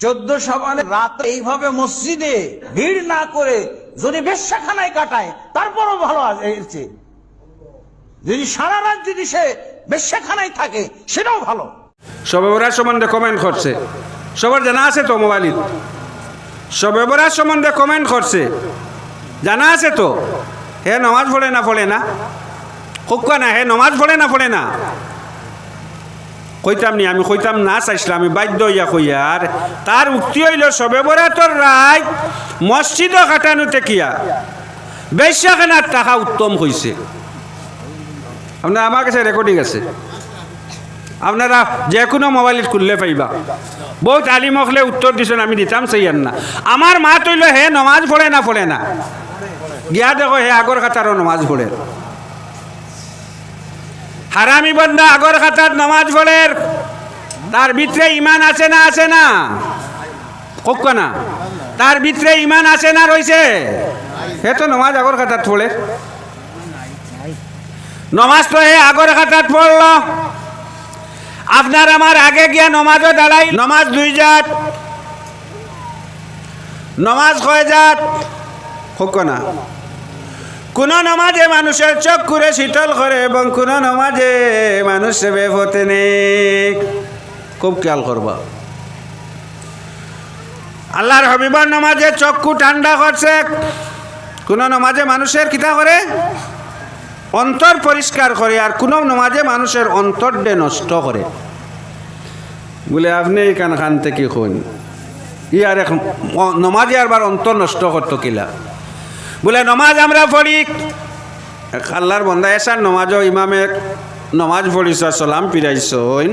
14 শাবানে রাত এইভাবে মসজিদে ভিড় না করে যদি বেশ্যাখানায় কাটায় তারপরও ভালো আছে। যদি সারা রাত যদি সে বেশ্যাখানায় থাকে সেটাও ভালো। শবে বরাত সম্বন্ধে কমেন্ট করছে, সবার জানা আছে তো? মোবাইল শবে বরাত সম্বন্ধে কমেন্ট করছে, জানা আছে তো? হে নমাজ পড়ে না কোকা না, হে নমাজ পড়ে না কইতাম নি, আমি কইতাম না চাইছিলাম, আমি বাধ্য হইয়া কইয়ার। তার উক্তি হইল শবে বরাতর রাত মসজিদও কাটানোতে কিয়া বেশ্যাখানার টাকা উত্তম হইছে। আপনার আমার কাছে রেকর্ডিং আছে, আপনারা যে কোনো মোবাইল খুললে পাইবা। বহুত আলিম হলে উত্তর দিছেন, আমি দিতাম চাইয়ার না। আমার মা তৈল হে নমাজ পড়ে না গিয়া দেখো হে আগর খাতারও নমাজ পড়ে। হারামি বন্দা আগর খাতার নমাজ পড়ে, তার ভিতরে ইমান আছে না কোক না, তার ভিতরে ইমান আছে না রয়েছে? হে তো নমাজ আগর খাতার পড়ে, নমাজ তো হে আগর খাতার পড়ল। আপনার আমার আগে গিয়া নমাজও দাঁড়াই। নমাজ 2 জাত, নমাজ কয় জাত হোক না। কোন নমাজে মানুষের চোখ করে শীতল করে এবং কোন নমাজে মানুষ বেফতে নেই। খুব খেয়াল করবা। আল্লাহর হাবিবার নমাজে চক্ষু ঠান্ডা করছে, কোন নমাজে মানুষের কিতা করে অন্তর পরিষ্কার করে, আর কোন নমাজে মানুষের অন্তরডে নষ্ট করে। বলে আপনি কান খান থেকে খুন ইয়ার এক নমাজে আরবার অন্তর নষ্ট করতো কিলা? বলে নমাজ আমরা পড়ি, আল্লাহর বন্দা এসার নমাজও ইমামে নমাজ পড়িস সালাম পিরাইছইন,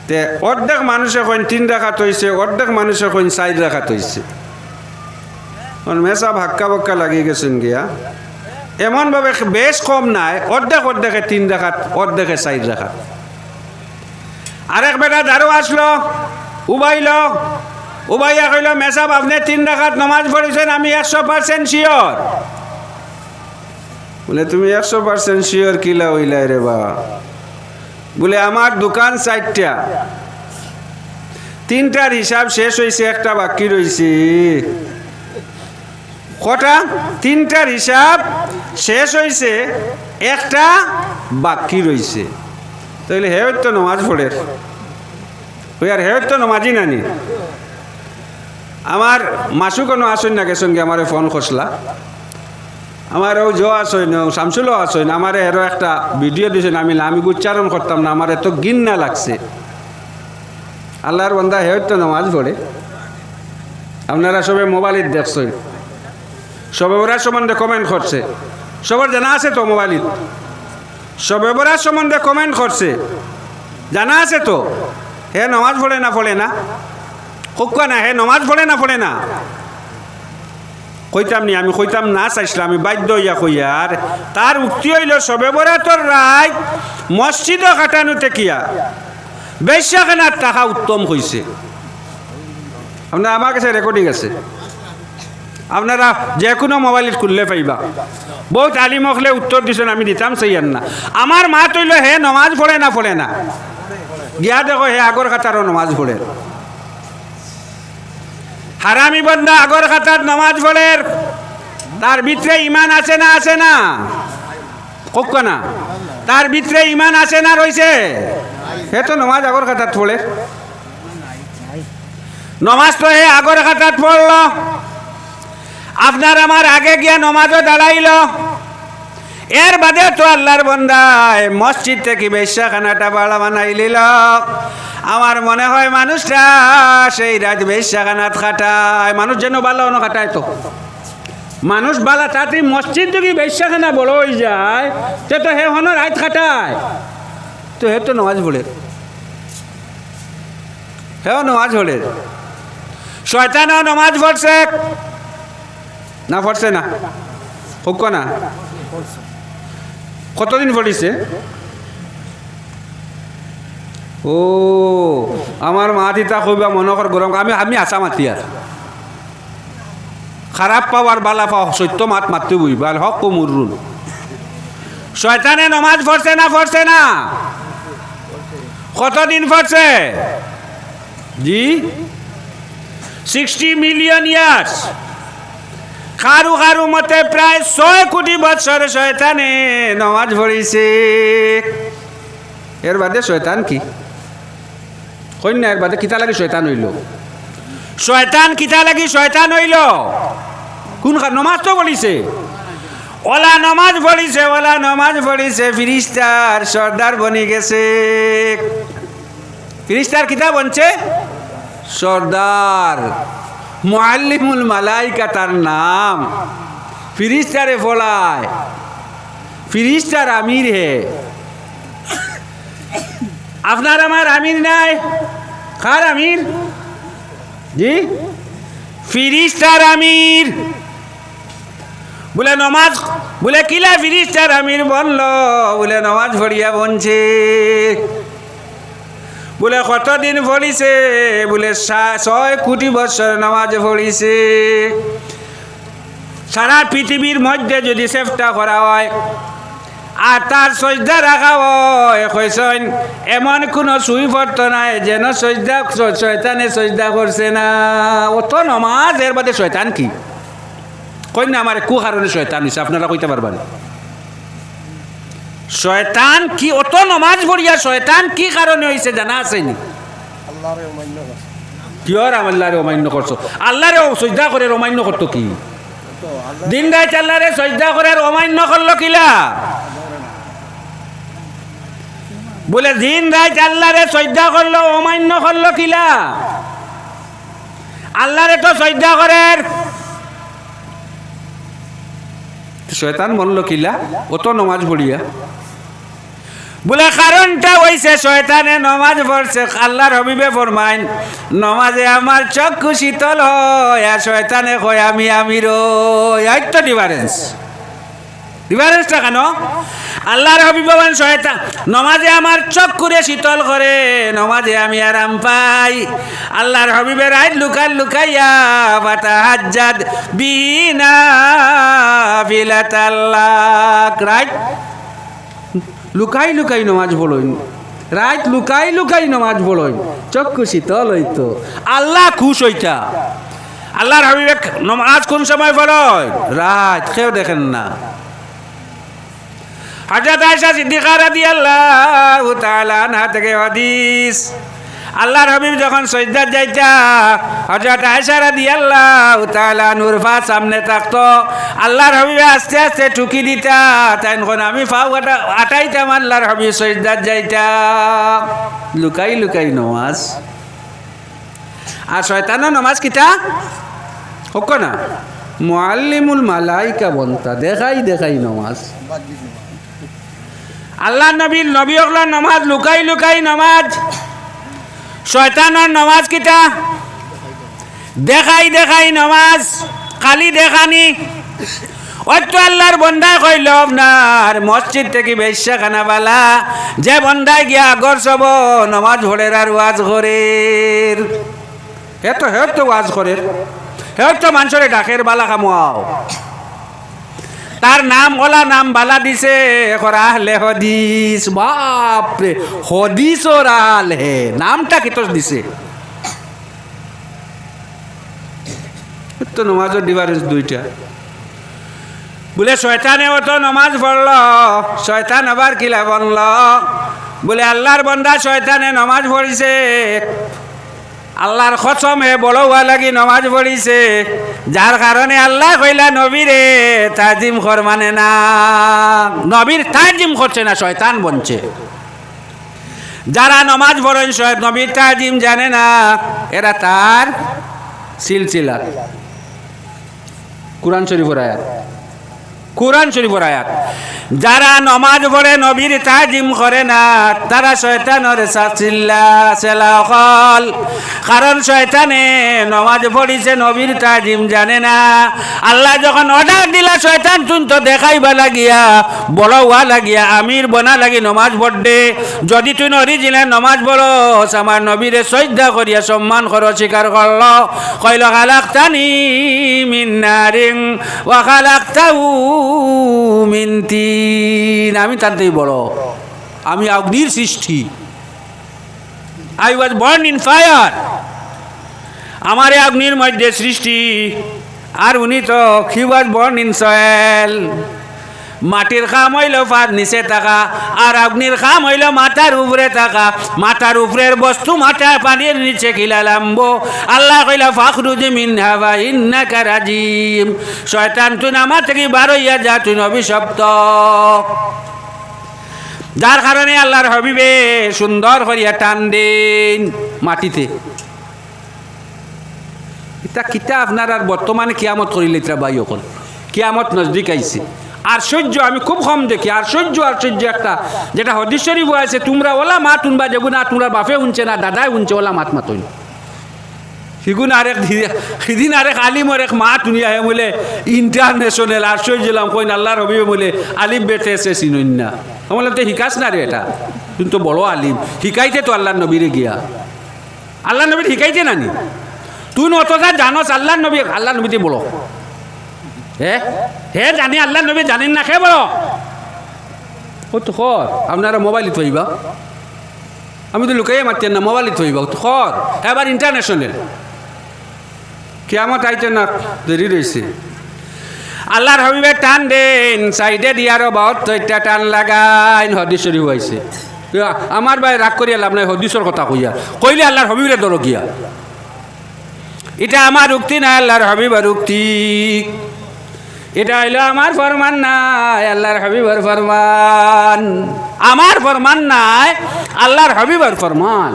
তে অর্ধেক মানুষে কইন 3 রাকাত হইছে, অর্ধেক মানুষে কইন 4 রাকাত হইছে। মেসা ভাক্কা বক্কা লাগিয়ে গেছেন গিয়া, এমনভাবে বেশ কম নাই, অর্ধেকে 3 রাকাত, অর্ধেকে 4 রাকাত। আরেক বেটা দারু আসলো, উবাইয়া কইল মেসাব আপনি 3 রাকাত নমাজ পড়েছেন, আমি 100% শিওর। বলে তুমি 100% শিওর কিলা হইলাই রে বা? বলে আমার দোকান 4টা, 3টার হিসাব শেষ হয়েছে, একটা বাকি রয়েছে। কটা? 3টার হিসাব শেষ হয়েছে, একটা বাকি রয়েছে। তাইলে হে তো নমাজ পড়ে, ওই আর হে তো নমাজি নানি। আমার মাসু কোনো আসেন না গেছেন গে, আমার ফোন করসলা, আমার ও জো আসেন, শামসুলও আসেন, আমার এরও একটা ভিডিও দিয়েছেন, আমি উচ্চারণ করতাম না, আমার এত গিন্না লাগছে। আল্লাহর বন্দা হে তো নমাজ পড়ে। আপনারা সবে মোবাইল দেখছেন, শবে বরাত সম্বন্ধে কমেন্ট করছে, সবার জানা আছে তো? মোবাইল শবে বরাত সম্বন্ধে কমেন্ট করছে, জানা আছে তো? হে নমাজ পড়ে না কোকা না, হে নমাজ পড়ে না কইতাম নি, আমি কইতাম না চাইছিলাম, আমি বাধ্য হইয়া কইয়ার। তার উক্তি হইল শবে বরাতর রাত মসজিদও কাটানোতে কিয়া বেশ্যাখানার টাকা উত্তম হইছে। আপনার আমার কাছে রেকর্ডিং আছে, আপনারা যে কোনো মোবাইল খুললে পাইবা। বহুত আলিম হলে উত্তর দিছেন, আমি দিতাম চাইয়ার না। আমার মা তৈল হে নমাজ পড়ে না গিয়া দেখো হে আগর খাতারও নমাজ পড়ে। হারামি বন্দা আগর খাতার নমাজ পড়ে, তার ভিতরে ইমান আছে না কোক না, তার ভিতরে ইমান আছে না রয়েছে? হে তো নমাজ আগর খাতার পড়ে, নমাজ তো হে আগর খাতার পড়ল। আপনার আমার আগে গিয়া নমাজও দাঁড়াইল, এর বাদে তো আল্লাহর বন্দায় মসজিদ থেকে বেশ্যাখানাটা বাড়া বানাই লিল। আমার মনে হয় মানুষটা সেই রাত বেশ্যাখানাত খাটায়, মানুষ যেন বালা অন্য খাটায়। তো মানুষ বালা তাড়াতাড়ি মসজিদ থেকে বেশ্যাখানা বড় হয়ে যায়, সে তো হে হন রাত খাটায়, তো হে তো নমাজ পড়ে, হেও নমাজ পড়ে। শয়তানও নমাজ পড়ছে না, পড়ছে না হোক না? কতদিন পড়িছে? ও আমার মা দিতা কইবা মনে কর গরম, আমি আশা মাতি আর খারাপ পাওয়ার বালা পাও, সত্য মাত মারতে বইবার হক কুমুরুল। শয়তানে নমাজ পড়ছে না? কতদিন পড়ছে? জি 60 মিলিয়ন ইয়ার্স। কারু কারু মতে প্রায় 6 কোটি বছর শয়তানে নমাজ পড়িছে। এর বাদে শয়তান কি কইনা? এর বাদে কিতা লাগি শয়তান হইল? শয়তান কিতা লাগি শয়তান হইল? কোন নমাজ তো পড়িছে, ওলা নমাজ পড়িছে, ওলা নমাজ পড়িছে, ফিরিস্তার সর্দার বনি গেছে। ফিরিস্তার কিতা বনছে? সর্দার। মুআল্লিমুল মালাইকা তার নাম। ফিরিস্তারে ফলায়, ফিরিস্তার আমির হে। আপনার আমার আমির নাই? কার আমির? জি ফিরিস্তার আমির। বলে নমাজ, বলে কিলা ফিরিস্তার আমির বলল? বলে নমাজ পড়িয়া বনছে। বলে কতদিন পড়িছে? বলে 6 কোটি বছর নামাজ পড়িছে। সারা পৃথিবীর মধ্যে যদি চেষ্টা করা হয় আর তার সজদা রাখা হয়, কইছেন এমন কোনো সুই পড়তো নাই যেন সজদা শয়তানে সজদা করছে না। অত নমাজ, এর বাদে শয়তান কি? কই না আমার কু কারণে শয়তান হইছে, আপনারা কইতে পারবেন? শয়তান কি? অত নমাজ পড়িয়া শয়তান কি কারণে হইছে জানা আছে নি? কিয়র আল্লাহরে অমান্য করছো? আল্লাহরে সজদা করে অমান্য করতো কি? দিন রাত আল্লাহরে সজদা করে অমান্য করলো কিলা? বলে দিন রাত আল্লাহরে সজদা করলো, অমান্য করলো কিলা? আল্লাহরে তো সজদা করে, শয়তান বললো কিলা অত নমাজ পড়িয়া? বলে কারণটা হইছে শয়তানে নমাজ পড়ছে। আল্লাহর হাবিবে ফরমাইন নমাজে আমার চক্ষু শীতল হয়, আর শয়তানে কয় আমি আমির। এই তো ডিফারেন্স। ডিফারেন্সটা কেন? আল্লাহর হাবিব বলেন শয়তান নমাজে আমার চক্ষুরে শীতল করে, নমাজে আমি আরাম পাই। আল্লাহর হাবিবের আইন লুকাইয়া ফাতাহাজ্জাদ বিনা ফিলাতাল্লাহ। রাইট, লুকাই লুকাই নমাজ পড়ইন, রাইট লুকাই লুকাই নমাজ পড়ইন, চক্ষু শীতল হইতো, আল্লাহ খুশ হইতা। আল্লাহর হাবিবে নমাজ কোন সময় পড়য়? রাত, কেউ দেখেন না। হযরত আয়েশা সিদ্দিকা রাদিয়াল্লাহু তাআলা আনহা থেকে হাদিস, আল্লাহর হাবিব যখন সিজদাত যাইতা, হযরত আয়েশা রাদিয়াল্লাহু তাআলা নূর পা সামনে থাকতো, আল্লাহর হাবিব আস্তে আস্তে টুকি দিতা, তখন আমি পাও আটাইতাম, আল্লাহর হাবিব সিজদাত যাইতা। লুকাই লুকাই নমাজ। আর শয়তানের নমাজ কিতা হোক না? মুআল্লিমুল মালাইকা বনতা, দেখাই দেখাই নমাজ। আল্লাহ নবী হকলার নমাজ লুকাই লুকাই নমাজ। শয়তানের নমাজ কিতা? দেখাই দেখাই নমাজ, খালি দেখানি। অত আল্লাহর বন্দায় কইল আপনার মসজিদ থেকে বেশ্যা খানা বালা, যে বন্দায় গিয়া আগর সব নমাজ ভোরের আর ওয়াজ করের, হেত ওয়াজ করের, হেত মানুষরে ডাকের বালা কামাও। তার নাম ওলা নাম বালা দিছে আহলে হদিস। বাপরে, হদিস ওর আহলে নামটা কি তো দিছে? তো নমাজের ডিফারেন্স দুইটা। বলে শয়তানে তো নমাজ পড়ল, শয়তান আবার কিলা বলল? বলে আল্লাহর বন্দা শয়তানে নমাজ পড়িছে, আল্লাহর কসম হে বড় হওয়া লাগি নমাজ পড়িছে, যার কারণে আল্লাহ কইলা নবীরে তাজিম কর, মানে না নবীর তাজিম করছে না, শয়তান বনছে। যারা নমাজ পড়েন নবীর তাজিম জানে না, এরা তার সিলসিলা। কুরআন শরীফের আয়াত, কুরআন শরীফের আয়াত। যারা নমাজ পড়ে নবীর তাজিম করে না, তারা শয়তানের সেলাখল। কারণ শয়তানে নমাজ পড়িছে, নবীর তাজিম জানে না। আল্লাহ যখন অর্ডার দিলা শয়তান তুই তো দেখাইবা লাগিয়া, বড় হওয়া লাগিয়া, আমির বনা লাগি নমাজ পড়ে। যদি তুই অরিজিনাল নমাজ পড়স, আমার নবীরে শ্রদ্ধা করিয়া সম্মান কর, স্বীকার করল, কইল খালাকতানি মিন নারিন ওয়া খালাকতাহু মিন তিন। আমি তার থেকে বড়, আমি অগ্নির সৃষ্টি। I was born in fire. আমারে অগ্নির মধ্যে সৃষ্টি আর উনি তো হি ওয়াজ বর্ন ইন সয়েল মাটির খাম হইল ফার নিচে থাকা আর অগ্নির খাম হইল মাথার উপরে থাকা মাথার উপরের বস্তু মাথার পানির নিচে খিলালাম্বো আল্লাহ কইলা ফাখরুজ মিনহা ওয়া ইন্নাকা রাজিম শয়তান তুই আমার থেকে বার হইয়া যা তুই অভিশপ্ত যার কারণে আল্লাহর হবিবে সুন্দর করিয়া টান দেন মাটিতে এটা কিতা আপনার আর বর্তমানে কিয়ামত করিলে এটা বাই অকল কিয়ামত নজদিক আইছে আশ্চর্য আমি খুব কম দেখি আশ্চর্য একটা যেটা হদিস শরীফ আছে তোমরা ওলা মা তুনবা যাবো না তোমরা বাপে উনছে না দাদাই উনছে ওলা মাত মাতইন সিগুন সেদিন আরেক আলিমর এক মা তুনি আহে বলে ইন্টারন্যাশনাল আশ্চর্য দিলাম কইন আল্লাহর হবিবে বলে আলিম বেতে এসে চিনুন না বললাম তো শিকাস না রে এটা কিন্তু বড় আলিম শিকাইতে তো আল্লাহর নবীরে গিয়া আল্লাহ নবীর শিকাইতে নানি তুই অতটা জানস আল্লাহ নবীতে বলো হে জানি আল্লাহ নবী জানেন না খে বলো ও তো খর আপনারা মোবাইলে থইবা আমি তো লুকাইয়ে মারতেন না মোবাইলে থইবা তো খর এবার ইন্টারন্যাশনাল কিয়ামত আইতে না দেরি রয়েছে আল্লাহর হবিবে টান দেন সাইডে দিয়ারও বহুত তৈটা টান লাগাইন হদিস শরীফ হয়েছে আমার ভাই রাগ করিয়া লাভ নাই হদিসর কথা কইয়া কইলে আল্লাহর হবিবে দর গিয়া এটা আমার উক্তি না আল্লাহর হবিবের উক্তি এটা হইলো আমার ফরমান নাই আল্লাহর হবিবের ফরমান আমার ফরমান নাই আল্লাহর হবিবের ফরমান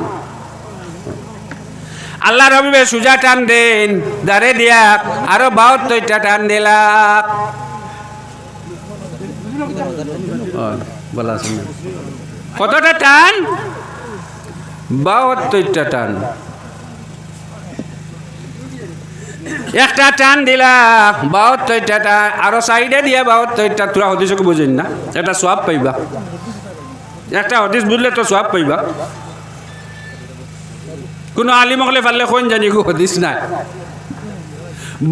আল্লাহর হবিবে সুজা টান দেন দাঁড়ে দিয়া আরো 72টা টান দিলাম কতটা টান 72টা টান একটা টান দিলা 72টা টান আরো সাইডে দিয়া 72টা তোরা হদিসকে বুঝেন না এটা সওয়াব পাইবা একটা হদিস বুঝলে তো সওয়াব পাইবা কোনো আলিম হলে পারলে কোন জানি গো হদিস নাই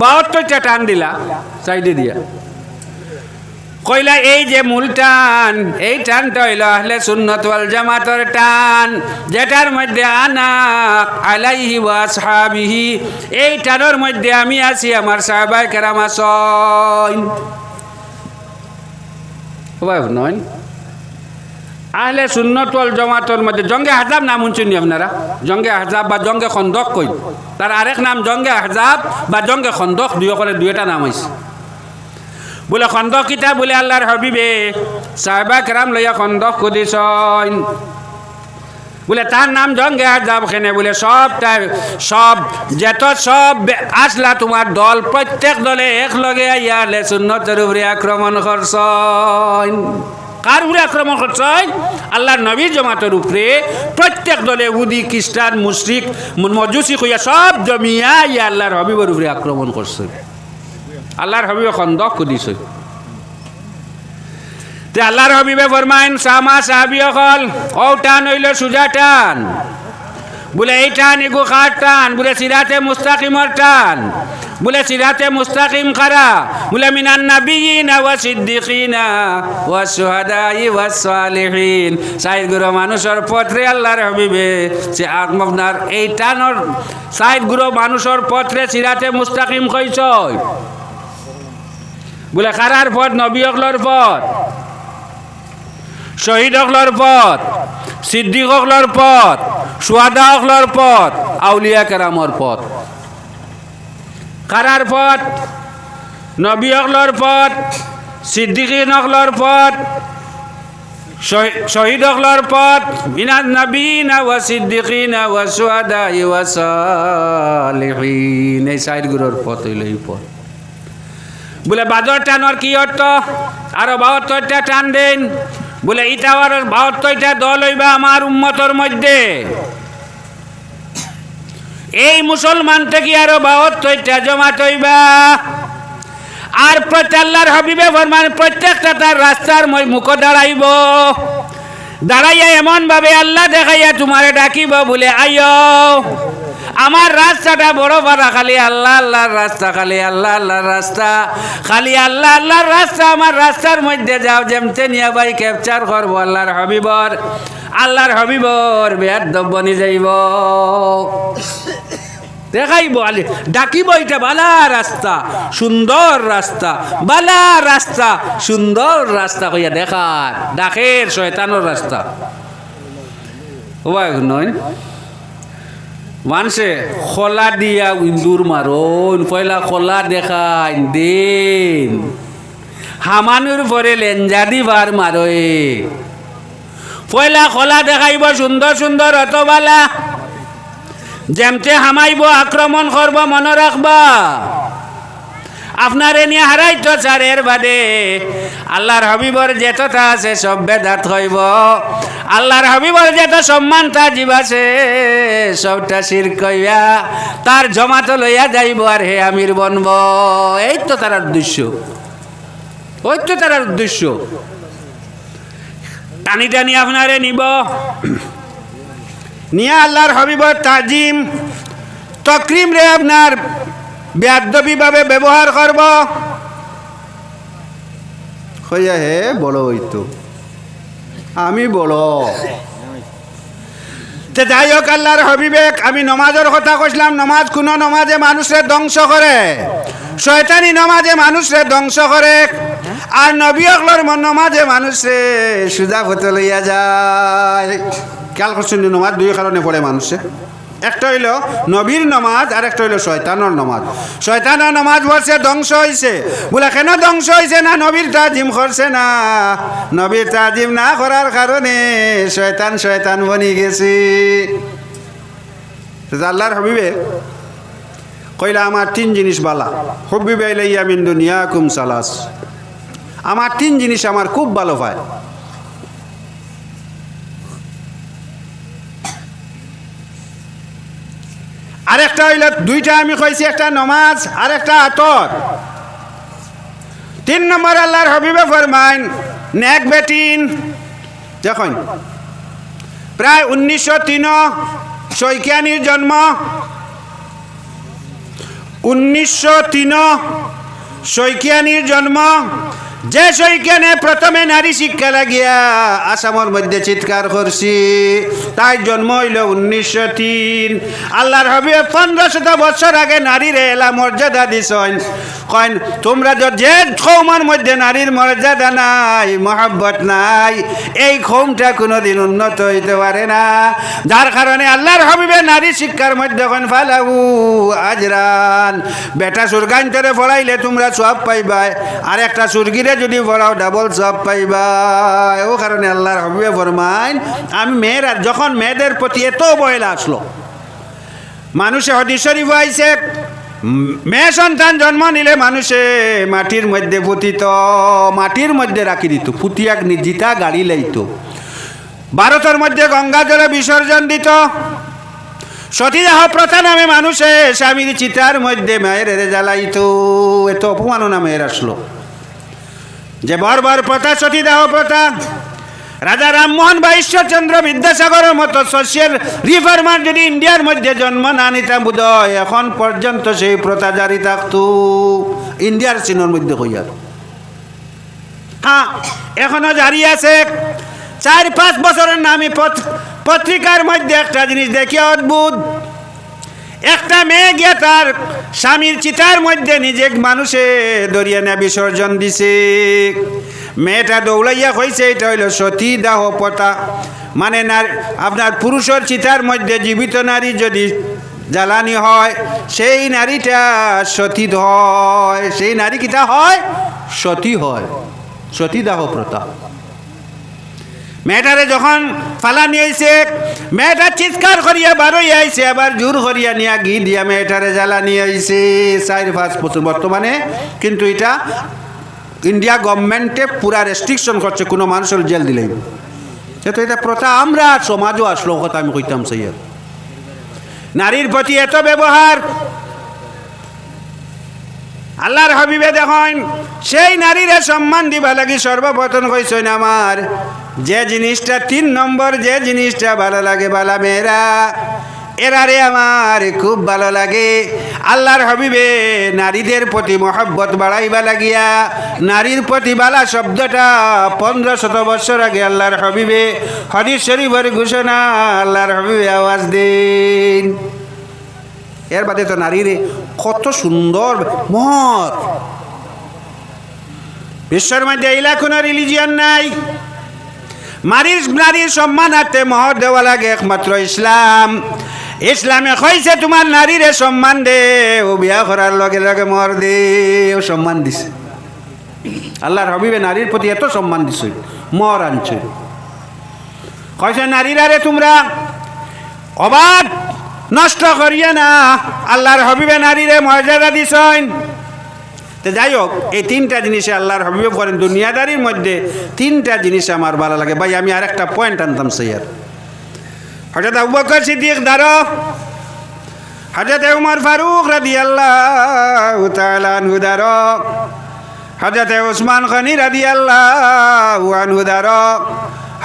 72টা টান দিলা সাইডে দিয়া কইলা এই যে মূল টান এই টানটা হইল আহলে সুন্নাত ওয়াল জামাতের টান যেটার মধ্যে আনা আলাইহি ওয়া আসহাবিহি এই টানের মধ্যে আমি আছি আমার সাহাবায়ে কেরাম আছেন ওয়াই নয় আহলে সুন্নাত ওয়াল জামাতের মধ্যে জঙ্গে আহজাব নাম শুনছেন আপনারা জঙ্গে আহজাব বা জঙ্গে খন্দক কই তার আরেক নাম জঙ্গে আহজাব বা জঙ্গে খন্দক দুইটা নাম হইছে বলে খন্দক কিতা বলে আল্লাহর হবিবে সাহাবা কেরাম লইয়া খন্দক কদিছন বলে তার নাম জঙ্গে আহজাব খেনে বলে সব আসলা তোমার দল প্রত্যেক দলে এক লগে আইয়া আহলে সুন্নতের উপরে আক্রমণ করছন কার উপরে আক্রমণ করছন আল্লাহর নবীর জামাতের উপরে প্রত্যেক দলে ইহুদি খ্রিস্টান মুশরিক মজুসি কইয়া সব জমিয়া ইয়া আল্লাহর হবিবের উপরে আক্রমণ করছে আল্লাহর হবিবে খন্দক দিছে তে আল্লাহর হবিবে ফরমাইন সামা সাহাবী হল ও টান হইল সুজা টান বলে এই টান এগো খাট টান বলে সিরাতে মুস্তাকিমর টান বলে সিরাতে মুস্তাকিম খারা বলে মিনান নাবিয়িনা ওয়া সিদ্দিকিনা ওয়া শুহাদাই ওয়া সালিহিন সাইদ গুরু মানুষের পথে আল্লাহর হবিবে সে আপনার এই টানর সাইদ গুরু মানুষের পথে সিরাতে মুস্তাকিম কইছ বলে কারার পথ নবী অকলর পথ শহীদ অকলর পথ সিদ্দিক অকলর পথ সুহাদা অকলর পথ আউলিয়া কেরামর পথ কারার পথ নবী অকলর পথ সিদ্দিকিন অকলর পথ শহীদ অকলর পথ মিনান নবীনা ওয়া সিদ্দিকিনা ওয়া শুহাদা ওয়া সালিহিন এই সাইড গুরুর পথ হইল এই পথ বলে বাদর টানোর কি অর্থ আরো 72টা টান দেন বলে ইটা আর 72টা দল হইবা আমার উম্মতের মধ্যে এই মুসলমান থেকে আরো 72টা জমাত হইবা আর আল্লাহর হাবিবে ফরমান প্রত্যেকটা তার রাস্তার মুখ দাঁড়াইব দাঁড়াইয়া এমন ভাবে আল্লাহ দেখাইয়া তোমারে ডাকিব বলে আইও আমার রাস্তাটা বড় পারা খালি আল্লাহ আল্লাহর রাস্তা খালি আল্লাহ আল্লাহর রাস্তা খালি আল্লাহ আল্লাহর রাস্তা আমার রাস্তার মধ্যে যাও যেমতে নিয়া ভাই ক্যাপচার করবো আল্লাহর হবিবর বেয়াদব বনি যাইব দেখাইব আলি ডাকিব এটা বালা রাস্তা সুন্দর রাস্তা বালা রাস্তা সুন্দর রাস্তা কইয়া দেখার ডাকের শয়তানোর রাস্তা ওবাই নয় মানুষে খোলা দিয়া ইন্দুর মারন পয়লা খোলা দেখাই দিন হামানুর পরে লেঞ্জা দিবার মারয়ে পয়লা খোলা দেখাইব সুন্দর সুন্দর অতবালা যেমতে হামাইব আক্রমণ করব মনে রাখবা আপনারে নিয়ে হারাইতো চারের বাদে আল্লাহর হবিবর যেতটা আছে সব বেদাত হইব আল্লাহর হবিবর যেত সম্মান তাজিব আছে সবটা শিরক কইয়া তার জমাত লইয়া যাইব আর হে আমির বনব এই তো তার উদ্দেশ্য ওই তো তার উদ্দেশ্য টানি টানি আপনারে নিব নিয়া আল্লাহর হবিবর তাজিম তকরিম রে আপনার বেয়াদবিভাবে ব্যবহার করব হইয়া হে বড় হইতো আমি বড় তে যাই হোক আল্লাহর হবিবেক আমি নমাজের কথা কইলাম নমাজ কোন নমাজে মানুষের ধ্বংস করে শয়তানি নমাজে মানুষের ধ্বংস করে আর নবী অকলর নমাজে মানুষে সুজা হতে লইয়া যায় খেয়াল করছেন নমাজ দুই কারণে পড়ে মানুষে একটা হইল নবীর নমাজ আর একটা হইল শয়তানোর নমাজ শয়তানোর নমাজ বলছে ধ্বংস হয়েছে বলে কেন ধ্বংস হয়েছে না নবীর তাজিম করছে না নবীর তাজিম না করার কারণে শয়তান শয়তান বনি গেছে আল্লাহর হবিবে কইলা আমার তিন জিনিস বালা হবিবে ইলাইয়া মিন দুনিয়াকুম সালাস আমার তিন জিনিস আমার খুব ভালো পায় আরেকটা হইল দুইটা আমি কইছি একটা নমাজ আর একটা আতর তিন নম্বর আল্লাহর হবিবে ফরমাইন নেক বেটিন দেখুন প্রায় 1903 শইকিয়ানির জন্ম 1903 শইকিয়ানির জন্ম যে শৈখানে প্রথমে নারী শিক্ষা লাগিয়া আসামের মধ্যে চিৎকার করছি তাই জন্ম হইল 1903 আল্লাহর হবিবে 1500 বছর আগে নারীর এলা মর্যাদা দিছেন কইন তোমরা যে কওমের মধ্যে নারীর মর্যাদা নাই মহব্বত নাই এই কওমটা কোনোদিন উন্নত হইতে পারে না যার কারণে আল্লাহর হবিবে নারী শিক্ষার মধ্যে কইন ফালাউ আজরান বেটা সুরগান্তরে পড়াইলে তোমরা সওয়াব পাইবা আর একটা সুরগিরে যদি পড়াও ডাবল সওয়াব পাইবা ও কারণে আল্লাহর হবিবে ফরমাইন আমি মেয়েরা যখন মেয়েদের প্রতি এত অবহেলা আসলো মানুষে হাদিস শরীফ আইছে মেয়ে সন্তান জন্ম নিলে মানুষে মাটির মধ্যে পুতিত মাটির মধ্যে রাখি দিত পুতিয়াক নিজিতা গাড়ি লাইত ভারতের মধ্যে গঙ্গা জলে বিসর্জন দিত সতীদাহ প্রথা নামে মানুষে স্বামীর চিতার মধ্যে মায়ের জ্বালাইত এত অপমাননা মেয়ের আসলো যে বর্বর প্রথা সতীদাহ প্রথা রাজা রামমোহন বা ঈশ্বরচন্দ্র বিদ্যাসাগরের মতো সোশিয়াল রিফর্মার যদি ইন্ডিয়ার মধ্যে জন্ম না নিতাম বোধহয় এখন পর্যন্ত সেই প্রথা জারি থাকতো ইন্ডিয়ার চিনোর মধ্যে হইয়ার হ্যাঁ এখনো জারি আছে 4-5 বছরের নামে পত্রিকার মধ্যে একটা জিনিস দেখি অদ্ভুত একটা মেয়ে গিয়ে তার স্বামীর চিতার মধ্যে নিজে মানুষে দরিয়া না বিসর্জন দিছে মেয়েটা দৌড়াইয়া কইছে এটা হইল সতীদাহ প্রথা মানে আপনার পুরুষের চিতার মধ্যে জীবিত নারী যদি জ্বালানি হয় সেই নারীটা সতী হয় সেই নারী কিটা হয় সতী হয় সতীদাহ প্রথা মেয়েটারে যখন ফালানি আইছে মেয়েটা চিৎকার করিয়া বারোই আইছে আবার জোর করিয়া নিয়া ঘি দিয়া মেয়েটারে জ্বালানি আইছে 4-5 বছর বর্তমানে কিন্তু এটা ইন্ডিয়া গভর্নমেন্টে পুরা রেস্ট্রিকশন করছে কোনো মানুষের জেল দিলেই যেহেতু এটা প্রথা আমরা সমাজও আসলো কথা আমি কইতাম সেই নারীর প্রতি এত ব্যবহার আল্লাহর হাবিবে দেখেন সেই নারীরে সম্মান দিবা লাগি সর্বপ্রথম কইছেন আমার যে জিনিসটা 3 নম্বর যে জিনিসটা ভালো লাগে বালা মেয়েরা এরারে আমার খুব ভালো লাগে আল্লাহর হাবিবে নারীদের প্রতি মহব্বত বাড়াইবা লাগিয়া নারীর প্রতি বালা শব্দটা 1500 বছর আগে আল্লাহর হাবিবে হাদিস শরীফের ঘোষণা আল্লাহর হাবিবে আওয়াজ দিন এর বাদে তো নারীরে কত সুন্দর মহর। বিশ্বের মধ্যে এইলা কোনো রিলিজিয়ান নাই। নারীর সম্মানার্থে মহর দেওয়া লাগে একমাত্র ইসলাম। ইসলামে কইছে তোমার নারীরে সম্মান দে, ও বিয়া করার লগে লগে মহর দে, ও সম্মান দিছে। আল্লাহর হাবিবে নারীর প্রতি এত সম্মান দিছে, মহর আনছে। কইছে নারীরারে তোমরা অবাধ নষ্ট করিয়ে না, আল্লাহর হাবিবে নারীরে মর্যাদা দিছেন। তো যাই হোক, এই তিনটা জিনিসে আল্লাহর হাবিবে করেন দুনিয়াদারির মধ্যে তিনটা জিনিস আমার ভালো লাগে। ভাই আমি আর একটা পয়েন্ট আনতাম সৈয়ার। হযরত আবু বকর সিদ্দিক দাঁড়ো, হযরত উমর ফারুক রাদিয়াল্লাহু তাআলা আনহু দাঁড়ো, হযরত উসমান গনি রাদিয়াল্লাহু আনহু দাঁড়ো,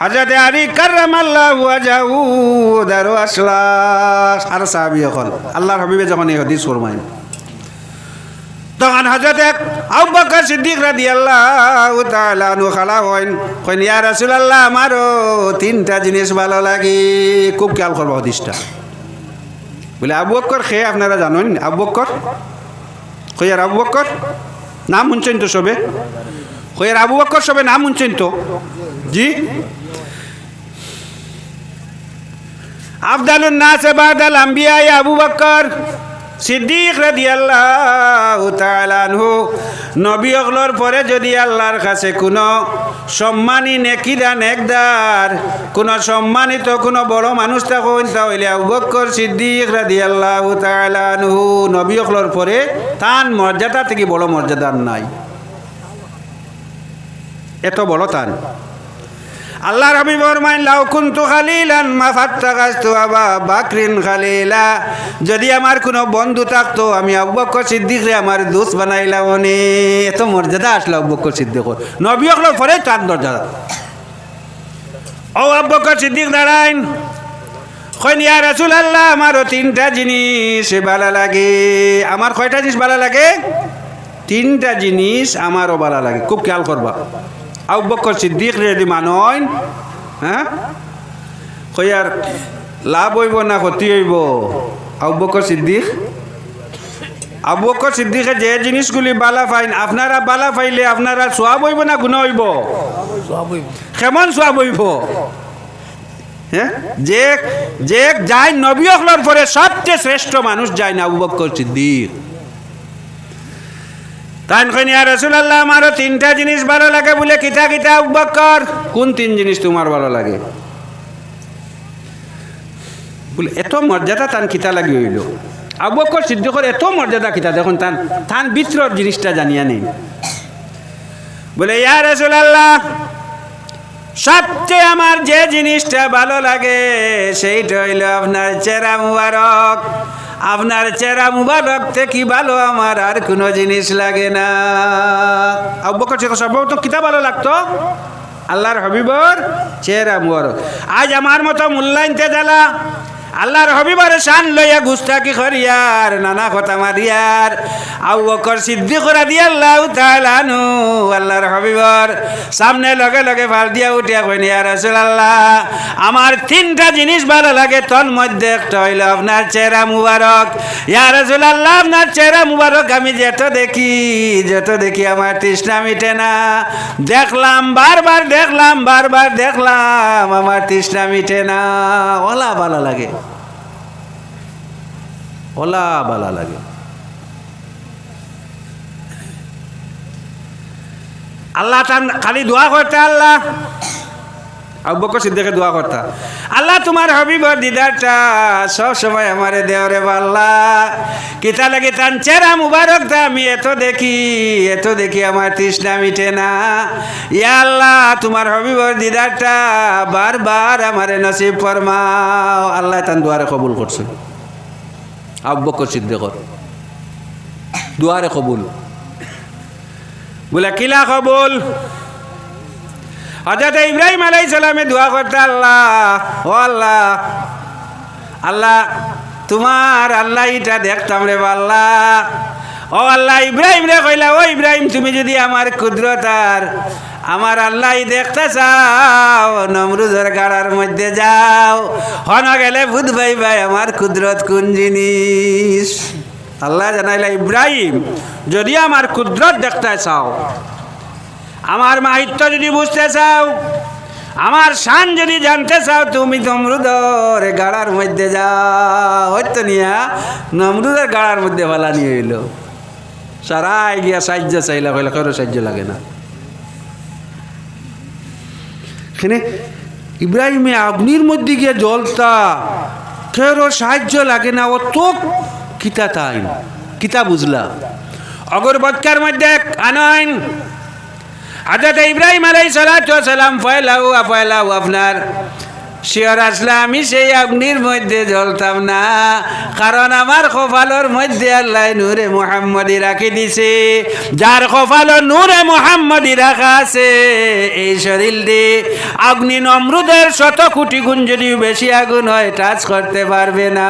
হযরত আলী কাররামাল্লাহু ওয়াজহু দাঁড়ো আসলা। আর সাহাবী হল আল্লাহর হাবিবে যখন এই হাদিস ফরমায়, তখন হযরত আবু বকর সিদ্দিক রাদিয়াল্লাহু তাআলা আনহু খালা হইন, কইন ইয়া রাসূলুল্লাহ আমারও তিনটা জিনিস ভালো লাগে। খুব খেয়াল করব হাদিসটা। বলে আবু বকর খে আপনারা জানেন আবু বকর? কই আর আবু বকর নাম শুনছেন তো সবে? কই আর আবু বকর সবে নাম শুনছেন তো? জি। আফদালুন নাস বাদাল আম্বিয়া আবু বকর সিদ্দিক রাদিয়াল্লাহু তাআলা আনহু। নবী হলোর পরে যদি আল্লাহর কাছে কোনো সম্মানী নেকিদার নেকদার কোনো সম্মানিত কোনো বড় মানুষ থাকুন, তাহলে আবু বকর সিদ্দিক রাদিয়াল্লাহু তাআলা আনহু। নবী হলোর পরে তার মর্যাদা থেকে বড় মর্যাদা নাই, এত বড় তান। আল্লাহর হাবিব ফরমায় লাউ কুনতু খালিলান মা ফাত্তাখাযতু আবা বাকরিন খালিলা। যদি আমার কোনো বন্ধু থাকতো আমি আবু বকর সিদ্দিকরে আমার দোস্ত বানাইলাম। এত মর্যাদা আসলো আবু বকর সিদ্দিকর, নবী হলোর পরে তার মর্যাদা। ও আবু বকর সিদ্দিক দাঁড়াইন, কইন ইয়া রাসূলুল্লাহ আমারও তিনটা জিনিস ভালো লাগে। আমার কয়টা জিনিস ভালো লাগে? তিনটা জিনিস আমারও ভালো লাগে। খুব খেয়াল করবা। আবু বকর সিদ্দিক যদি মানন, হ্যাঁ কই আর লাভ হইব না ক্ষতি হইব? আবু বকর সিদ্দিক যে জিনিসগুলি বালা পাইন, আপনারা বালা পাইলে আপনারা সোয়াব হইব না গুনাহ হইব? কেমন সোয়াব হইব? হ্যাঁ, যে যাই নবী হলোর পরে সবচেয়ে শ্রেষ্ঠ মানুষ যায় না আবু বকর সিদ্দিক। তাই কইন ইয়া রাসূলুল্লাহ আমারও তিনটা জিনিস ভালো লাগে। বলে কিতা কিতা আবু বকর? কোন তিন জিনিস তোমার ভালো লাগে? বলে এত মর্যাদা তান কিতা লাগি হইল? আবু বকর সিদ্দিকের এত মর্যাদা কিতা দেখুন, তান ভিতরের জিনিসটা জানিয়া নেই। বলে ইয়া রাসূলুল্লাহ সবচেয়ে আমার যে জিনিসটা ভালো লাগে সেইটা হইল আপনার চেহারা মুবারক। আপনার চেহারা মুবারক থেকে ভালো আমার আর কোনো জিনিস লাগে না। আবু বকর সিদ্দিক সর্বপ্রথম কিতা ভালো লাগতো? আল্লাহর হাবিবর চেহারা মুবারক। আজ আমার মতো মূল্যায়নতে জ্বালা আল্লাহর হাবিবের শান লইয়া গুস্তাকি করিয়ার নানা কথা মারিয়ার আবু বকর সিদ্দিক রাদিয়াল্লাহু তাআলা আনহু আল্লাহর হাবিবের সামনে লগে লগে ফাল দিয়া উঠিয়া কইন ইয়া রাসূলুল্লাহ আমার তিনটা জিনিস ভালো লাগে, তোর মধ্যে একটা হইল আপনার চেহারা মুবারক। ইয়া রাসূলুল্লাহ আপনার চেহারা মুবারক আমি যত দেখি আমার তৃষ্ণা মিটে না। দেখলাম বারবার দেখলাম আমার তৃষ্ণা মিটে না। ওলা ভালো লাগে, ওলা ভালো লাগে। আল্লাহ তার খালি দোয়া করতে, আল্লাহ আবু বকর সিদ্দিকে দোয়া করতা, আল্লাহ তোমার হাবিবর দিদারটা সব সময় আমারে দেওরে বাল্লা কিতা লাগে তান চেহারা মুবারক তা আমি এত দেখি আমার তৃষ্ণা মিটে না। ইয়া আল্লাহ তোমার হাবিবর দিদারটা বারবার আমারে নসিব ফরমাও। আল্লাহ তান দোয়ারে কবুল করছে। আবু বকর সিদ্দিকর দোয়ারে কবুল। বলে কিলা কবুল? হযরত ইব্রাহিম আলাইহিস সালামে দোয়া করতে, আল্লাহ তোমার আল্লাহ এটা দেখতাম রে আল্লাহ ও আল্লাহ ইব্রাহিম রে কইলা, ও ইব্রাহিম তুমি যদি আমার কুদরত আর আমার আল্লাহ দেখতে চাও, নমরুদের গাড়ার মধ্যে যাও, হন গেলে বুধ ভাই ভাই আমার কুদরত কোন জিনিস। আল্লাহ জানাইলা, ইব্রাহিম যদি আমার কুদরত দেখতে চাও, আমার মাহিত্য যদি বুঝতে চাও, আমার শান যদি জানতে চাও, তুমি নমরুদের গাড়ার মধ্যে যাও। হয়তো নিয়া নমরুদের গাড়ার মধ্যে ভালা নিয়ে হইল, সারাই গিয়া সাহায্য চাইলা, কইলা কারো সাহায্য লাগে না। এখানে ইব্রাহিমে আগ্নির মধ্যে গিয়ে জ্বলতা, কেউ সাহায্য লাগে না, ও তো কিতা তাই কিতা বুঝলা। অগরবৎকার মধ্যে আনয়ন হযরত ইব্রাহিম আলাইহিস সালাতু ওয়াস সালাম ফয়লাহু আপনার শিওর আসলে আমি সেই অগ্নির মধ্যে জ্বলতাম না, কারণ আমার কপালের মধ্যে আল্লাহ নূরে মুহাম্মদি রাখি দিছে। যার কপাল নূরে মুহাম্মদি রাখা আছে, এই শরীর দিয়ে অগ্নি নমরুদের 100 কোটি গুণ যদি বেশি আগুন হয় টাচ করতে পারবে না।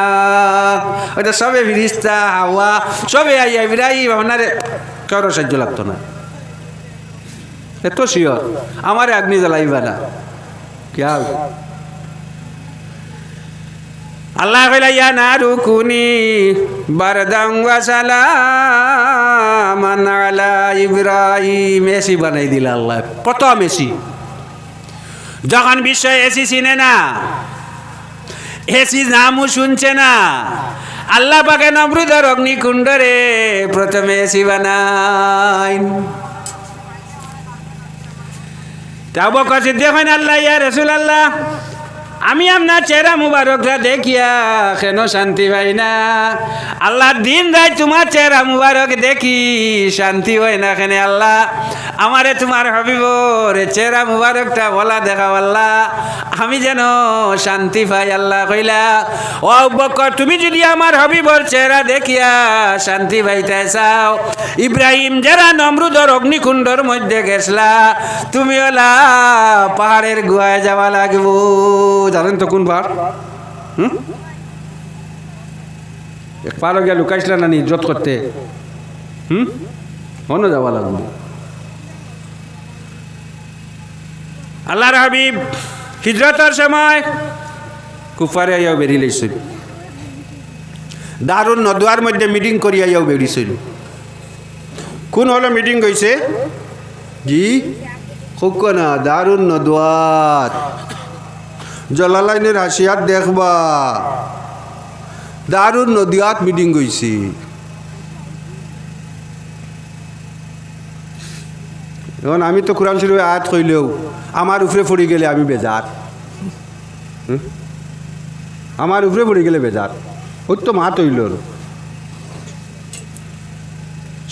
ওইটা সবে ফিরিস্তা হাওয়া সবে আইয়া ইব্রাহিম আপনার কারো সাহায্য লাগতো না, এত শিওর আমার অগ্নি জ্বালাইবা না। क्या আল্লাহ কইলা, ইয়া নারু কুনি বারদান ওয়া সালামান আলা ইব্রাহিম। এসি বানাই দিল আল্লাহ, প্রথম এসি। যখন বিশ্ব এসি চিনে না, এসি নামও শুনছে না, আল্লাহ পাকে নমরুদের অগ্নিকুণ্ডরে প্রথমে এসি বানাইন। তাও বকর দেখেন আল্লাহ, ইয়া রাসূলুল্লাহ আমি আপনার চেহারা মুবারকটা দেখিয়া কেন শান্তি পাই না? আল্লাহ দিন রাত তোমার চেহারা মুবারক দেখি শান্তি হয় না কেন? আল্লাহ আমারে তোমার হবিবর চেহারা মুবারকটা বলা দেখাও আল্লাহ, আমি যেন শান্তি পাই। আল্লাহ কইলা, ও বকর তুমি যদি আমার হবিবর চেহারা দেখিয়া শান্তি পাইতে চাও, ইব্রাহিম যারা নমরুদর অগ্নিকুণ্ডর মধ্যে গেছলা, তুমি ওলা পাহাড়ের গুহায় যাওয়া লাগবো। জানেন তো কোন পাহাড়? এক পাহাড় গিয়া লুকাইছিল না নি ইজ্জত করতে, অন্য যাওয়া লাগবো। আল্লাহর হাবিব হিজরতের সময় কুফারে আইয়াও বেরিয়ে লইছিল, দারুন নদুয়ার মধ্যে মিটিং করি আইয়াও বেরিয়েছিল। কোন হলো মিটিং হয়েছে? জি খুব না, দারুন নদুয়ার জলালাইনের হাসিয়াত দেখবা, দারুন নদিয়াত মিটিং হয়েছে। এখন আমি তো কোরআন শরীফে আয়াত কইলেও আমার উপরে পড়ে গেলে আমি বেজার, আমার উপরে পড়ে গেলে বেজার, ওই তো মা তৈল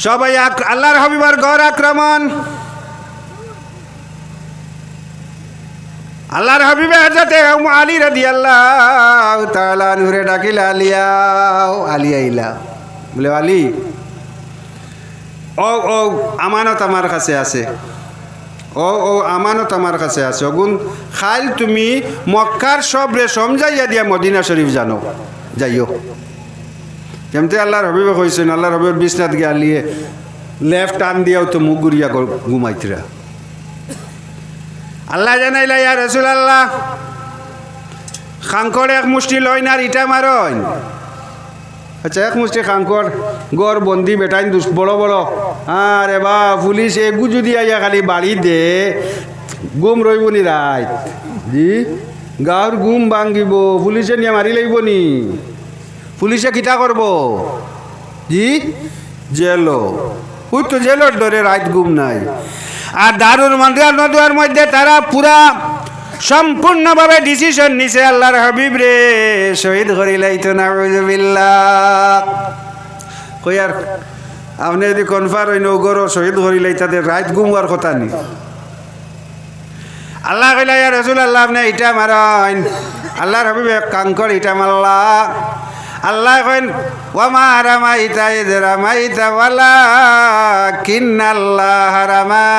সবাই আল্লাহর হাবিবার গড় আক্রমণ। আল্লাহর হাবিবে হযরতে আলী রাদিয়াল্লাহু তাআলা নূরে ডাকিলা, আলিয়াও। আলী আইলা, বলে আলী ও ও আমানত আমার কাছে আছে, ও ও আমানত আমার কাছে আছে। অগুন খাইল তুমি মক্কার সব রেশম যাইয়া দিয়া মদিনা শরীফ জানো, যাইও। যেমতে আল্লাহর হাবিবে কইছেন, আল্লাহর হাবিবের বিছনাত গিয়া আলিয়ে লেফট টান দিয়াও তো মুখ ঘুরিয়া ঘুমাইতরা। আল্লাহ জানাইলা, ইয়া রাসূলুল্লাহ খাঙ্কর এক মুষ্টি লইন আর ইটা মারইন। আচ্ছা এক মুষ্টি খাঙ্কর গড় বন্দি বেটাইন বড় বড়, আরে বা পুলিশ এগু যদি আইয়া খালি বাড়ি দে গুম রইব নি রাত? জি গাঁর গুম ভাঙ্গিব, পুলিশে নিয়ে মারি লাইব নি? পুলিশে কিতা করব? জি জেলো, ওই তো জেলোর ডরে রাত গুম নাই। আর দারুর নদুয়ার মধ্যে তারা পুরা সম্পূর্ণভাবে ডিসিশন নিছে, আল্লাহর হাবিব রে শহীদ করিলাইতো নাউযুবিল্লাহ। কই আর আপনি যদি কনফার হইন গরো শহীদ করিলাই তাদের রাত গুমবার কথা নি? আল্লাহ কইলা, ইয়া রাসূলুল্লাহ আপনি ইটা মারেন। আল্লাহর হাবিব কাঙ্কর ইটা মারলা। আল্লাহ কইন, ওয়া মা রামাইতা ইয রামাইতা ওয়ালাকিন্নাল্লাহ রামা।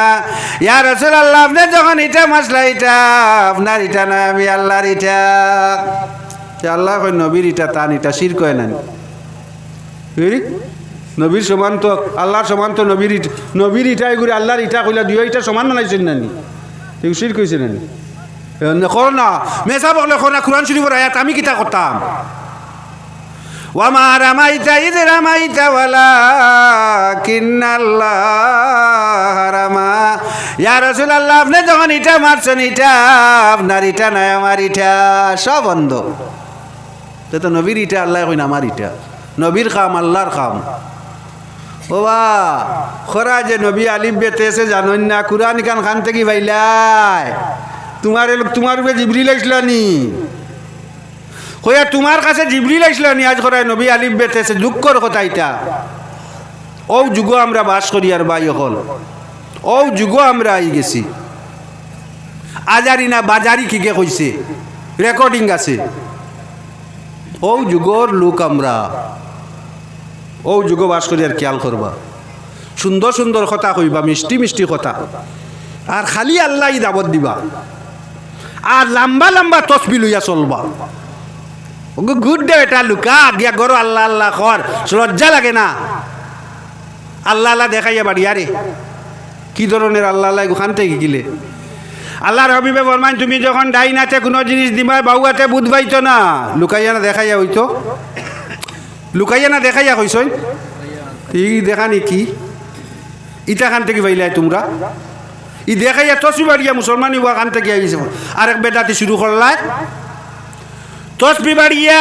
ইয়া রাসূলুল্লাহ আপনি যখন ইটা মাসলা, ইটা আপনার ইটা না, আমি আল্লাহর ইটা। আল্লাহ কইন, নবীর ইটা তান, ইটা শিরক হয় না। নবীর সমান তো আল্লাহর সমান তো নবীর ইটাই করে আল্লাহর ইটা কইলা দুই ইটা সমান বানাইছেন নানি তুই শির কইছেন নানি কর না মেসা বকলে কর না কোরআন শরীফের আয়াত আমি কিতা করতাম ওয়ামা রামাইতা ইদ রামাইতা ওয়ালাকিন্নাল্লাহ রামা ইয়া রাসূলুল্লাহ আপনি যখন ইটা মারছেন ইটা আপনার ইটা নয় আমার ইটা সব বন্ধ তো নবীর ইটা আল্লাহ কই না আমার ইটা নবীর কাম আল্লাহর কাম ওবা খরা যে নবী আলিফ বেতেছে জানেন না কুরআন খান থেকে ভাইলাই তোমার উপরে জিবরিল আইসলানি কইয়া তোমার কাছে জিবরিল আইসলানি আজ খরায় নবী আলিফ বেতেছে দুঃখর কথা এটা ও যুগ আমরা বাস করি আর ভাই হল ও যুগ আমরা আই গেছি আজারি না বাজারি কিকে কইছে রেকর্ডিং আছে ও যুগর লোক আমরা ও যুগ বাস করি আর খেয়াল করবা সুন্দর সুন্দর কথা কইবা মিষ্টি মিষ্টি কথা আর খালি আল্লাহ দাবত দিবা আর লম্বা লম্বা তসবি লইয়া চলবা গুড দে এটা লুকা গিয়া গরো আল্লাহ আল্লাহ কর লজ্জা লাগে না আল্লাহ আল্লাহ দেখাইয়া বাড়ি আরে কি ধরনের আল্লাহ আল্লাহ ওখান থেকে গিলে আল্লাহর হবিবে বলমান তুমি যখন ডাইনাতে কোনো জিনিস দিবা বাউয়াতে বুধ পাইতো না লুকাইয়া না দেখাইয়া হইতো লুকাইয়া না দেখাইয়া কইসই ঠিক দেখানি কি ইটা খান থেকে পাইলাই তোমরা ই দেখাইয়া তসবি বাড়িয়া মুসলমানি ওয়া খান থেকে আইছে আরেক বেদাতি শুরু করলাই তসবি বাড়িয়া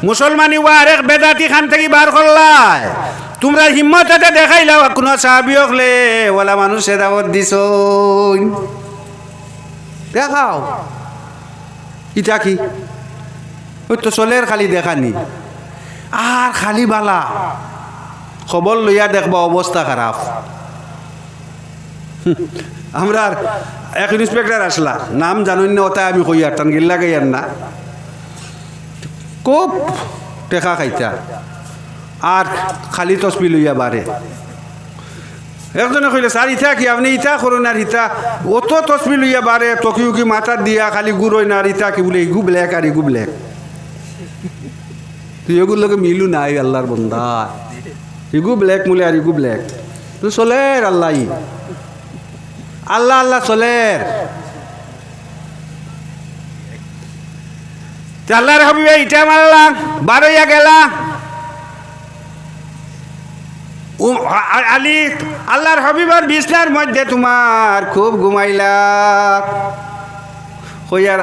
মুসলমানি ওয়া আরেক বেদাতি খান থেকে বার করলাই তোমরা হিম্মত এটা দেখাইলাও কোনো সাহাবী হলে ওলা মানুষে দাওয়াত দিছই দেখাও ইটা কি ওই তো চলের খালি দেখানি আর খালি বালা খবর লইয়া দেখবা অবস্থা খারাপ আমরা এক ইন্সপেক্টর আসলা নাম জানুন না ওটা আমি কই আর টান গিল্লা গাইয়ার না খুব টেকা খাইতা আর খালি তসবি লইয়া বারে একজনে কইলে স্যার ইটা কি আপনি ইটা করুন আর ইটা অত তসবি লইয়া বারে টকি উকি মাথার দিয়া খালি গুড়ই না আর ইটা কি বলে ইগু ব্ল্যাক আর ইগু ব্ল্যাক তুই এগুলোকে মিলু নাই আল্লাহর বন্দা ইগু ব্ল্যাক মুলে আর ইগু ব্ল্যাক তুই চলের আল্লাহ আল্লাহ আল্লাহ চলের আল্লাহর হবিবে ইটা মারলাম বারইয়া গেলা আলী আল্লাহর হবিবার বিছনার মধ্যে তোমার খুব ঘুমাইলা কইয়ার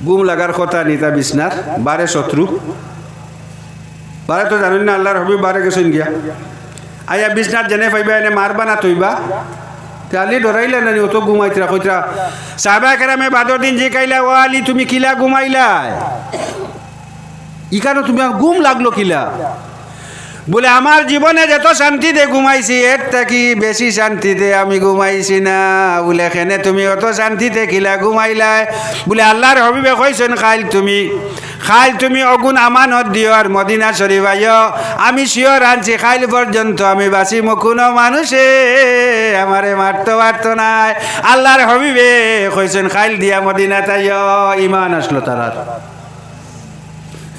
গুম লাগার কথা নিতা বিছনার বারে শত্রু বারে তো জানেন না আল্লাহর হবিব বারে গেছেন গিয়া আয়া বিছনার জেনে পাইবা এনে মারবা না তৈবা আলী ডরাইলা না অত ঘুমাইতরা কইতরা সাহাবা কেরামে বাদর দিন যে কাইলা ও আলী তুমি কিলা ঘুমাইলা ইখানে তুমি ঘুম লাগলো কিলা বলে আমার জীবনে যত শান্তিতে ঘুমাইছি এর থাকি বেশি শান্তিতে আমি ঘুমাইছি না বলে এখানে তুমি অত শান্তিতে কিলা ঘুমাইলাই বলে আল্লাহর হবিবে কইছেন খাইল তুমি অগুণ আমানত দিও আর মদিনা শরীফ আইও আমি শিওর আনছি খাইল পর্যন্ত আমি বাঁচি কোনো মানুষে আমারে মারতো নাই আল্লাহর হবিবে কইছেন খাইল দিয়া মদিনা তাইও ইমান আসলো তারার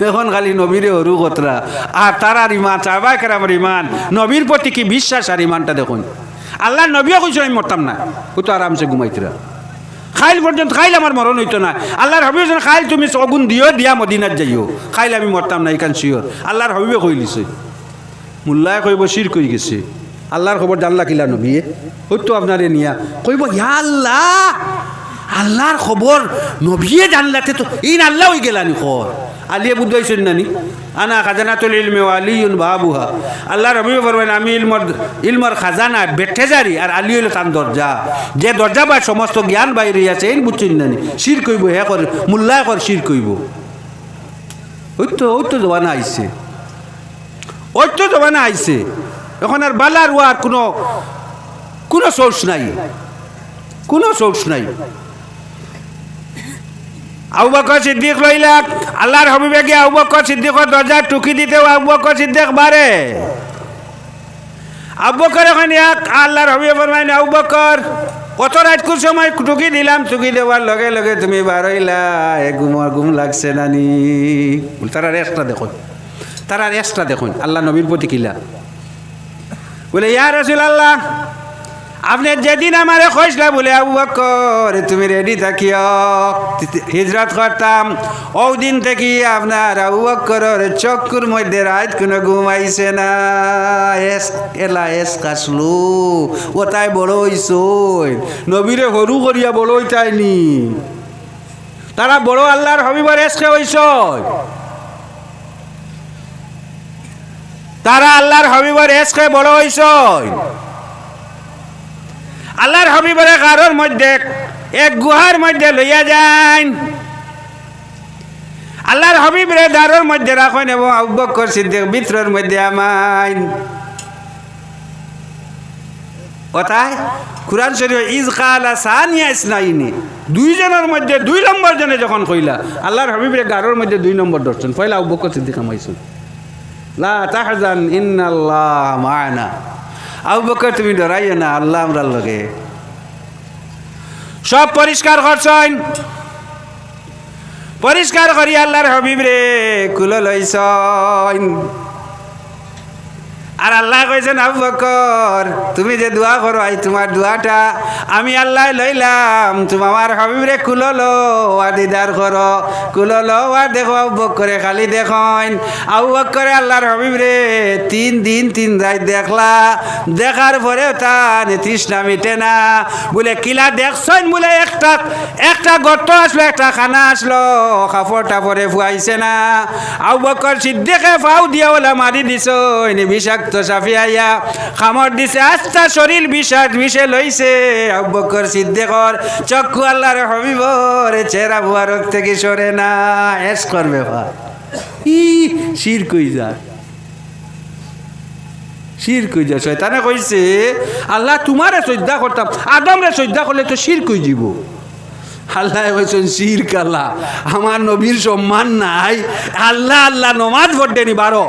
এখন খালি নবীরে হরু কতরা আর তারার ইমান চাবাই আমার ইমান নবীর প্রতি কি বিশ্বাস আর ইমানটা দেখুন আল্লাহ নবীও কইছে আমি মরতাম না ও তো আরামসে ঘুমাইতরা খাইল পর্যন্ত খাইল আমার মরণ হইতো না আল্লাহর হবিব খাইল তুমি অগুন দিও দিয়া মদিনাত যাইও খাইল আমি মরতাম না এখান শিওর আল্লাহর হবিবে কইলিছে মোল্লায় কইব শির কই গেছে আল্লাহর খবর জানলা কিলা নবীয়ে হয়তো আপনারে নিয়া কইব ইয়া আল্লাহ আল্লাহর খবর নবীয়ে জানলাতে তো ইন আল্লাহ হই গেলানি খবর আলিয়ে বুঝাইছেন নানি আনা খাজানাতুল ইলমি ওয়া আলিয়ুন বাবুহা আল্লাহ রবি ফরমান আমি ইলমর খাজানা বেঠে জারি আর আলী হইল তান দরজা যে দরজা বা সমস্ত জ্ঞান বাইরে আছে এই বুঝছেন নানি শির কইব হে কর মোল্লায় কর শির কইব ওই তো জমানা আইছে এখন আর বালার ওয়ার কোনো সোর্স নাই আবু বকর সিদ্দিক লইলা আল্লাহর হবিবে গিয়ে আবু বকর সিদ্দিকর দরজা টুকি দিতে আবু বকর সিদ্দিক বারে আবু বকর এখন আল্লাহর হবিবে ফরমাইন আবু বকর কত রাতকুর সময় টুকি দিলাম টুকি দেওয়ার লগে লগে তুমি বারইলা ঘুম লাগছে নানি তারা রেস্টটা দেখুন আল্লাহ নবীর প্রতি কিলা বলে ইয়া রাসূলুল্লাহ, আপনি যেদিন আমারে কইসলা বলে আবু বকর তুমি রেডি থাকিও হিজরত করতাম, ওই দিন থেকে আপনার আবু বকরের চক্ষুর মধ্যে রাত কোনো ঘুমাইছে না। এস কাশলু ও তাই বড় হইস, নবীরে সরু করিয়া বড় হইতাইনি, তারা বড় আল্লাহর হবিবর এসকে হইস, তারা আল্লাহর হবিবর এসকে বড় হইস। আল্লাহর হবিবরে কারোর মধ্যে এক গুহার মধ্যে লইয়া যান, আল্লাহর হবিবরে দারোর মধ্যে রাখেন এবং আবু বকর সিদ্দিক ভিতরের মধ্যে আমাইন। কথায় কুরআন শরীফ ইজ কালা সানিয়া ইসনাইনি, দুইজনের মধ্যে 2 নম্বর জনে যখন কইলা আল্লাহর হবিবরে গারোর মধ্যে 2 নম্বর দর্শন পয়লা আবু বকর সিদ্দিক আমাইছেন। লা তাহজান ইন্নাল্লাহ মা'ানা, আবু বকর তুমি ডরাইও না, আল্লাহ আমরার লগে। সব পরিষ্কার করছেন, পরিষ্কার করি আল্লাহর হবিব রে কুলো লইছেন। আর আল্লাহ কইছেন আবু বকর তুমি যে দোয়া করো আই তোমার দোয়াটা আমি আল্লাহ লইলাম, তুমি আমার হবিব রে কুলো লো আর দিদার করো, কুলো লো আর দেখো আবু বকরে খালি দেখেন। আবু বকরে আল্লাহর হবিব রে 3 দিন 3 রাত দেখলা, দেখার পরেও তার তৃষ্ণা মিটে না। বলে কিলা দেখছেন, বলে একটা গর্ত আসলো, একটা খানা আসলো, কাপড় টাপড়ে ফুয়াইছে না। আবু বকর সিদ্দিকে ফাউ দিয়া ওলা মারি দিছ, বিষাক্ত সাফিয়াইয়া খামর দিছে, আস্তা শরীর বিষে লইছে। আবু বকর সিদ্দিকর চক্ষু আল্লাহর হবিবর চেহারা মুবারক থেকে সরে না। এস করবে শির কই যা, শির কই যা। শয়তানে কইছে আল্লাহ তোমারে শ্রদ্ধা করতাম, আদমরে শ্রদ্ধা করলে তো শির কই যাব। আল্লাহ কইছেন শির কালা, আমার নবীর সম্মান নাই, আল্লাহ আল্লাহ নমাজ পড়তেনি 12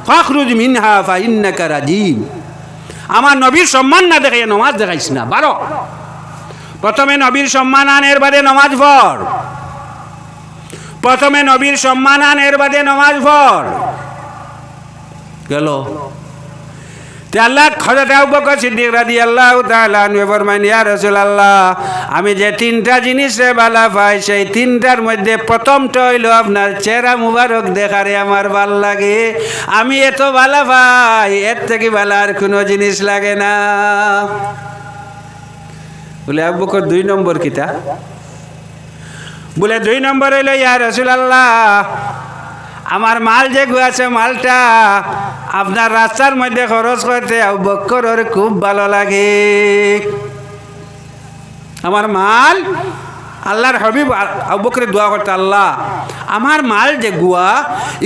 ফাখরুজ মিনহা ফাইন্নাকা রাজিম। আমার নবীর সম্মান না দেখে নমাজ দেখাইস না 12। প্রথমে নবীর সম্মান আন, এর বাদে নমাজ পড়। প্রথমে নবীর সম্মান আন, এর বাদে নমাজ পড়। গেল আল্লাহ হযরত আবু বকর সিদ্দিক রাদিয়াল্লাহু তাআলা আনহু ফরমান ইয়া রাসূলুল্লাহ, আমি যে 3টা জিনিসে ভালো পাই সেই 3টার মধ্যে প্রথমটা হইল আপনার চেহারা মুবারক দেখারে আমার ভাল লাগে। আমি এত ভালো পাই, এর থেকে ভালো আর কোনো জিনিস লাগে না। বলে আবু বকর 2 নম্বর কিতা? বলে 2 নম্বর হইল ইয়া রাসূলুল্লাহ, আমার মাল যে আছে মালটা আপনার রাস্তার মধ্যে খরচ করতে আবু বকরের খুব ভালো লাগে। আমার মাল আল্লাহর হবিব আবু বকরে দোয়া করতে, আল্লাহ আমার মাল যে গুয়া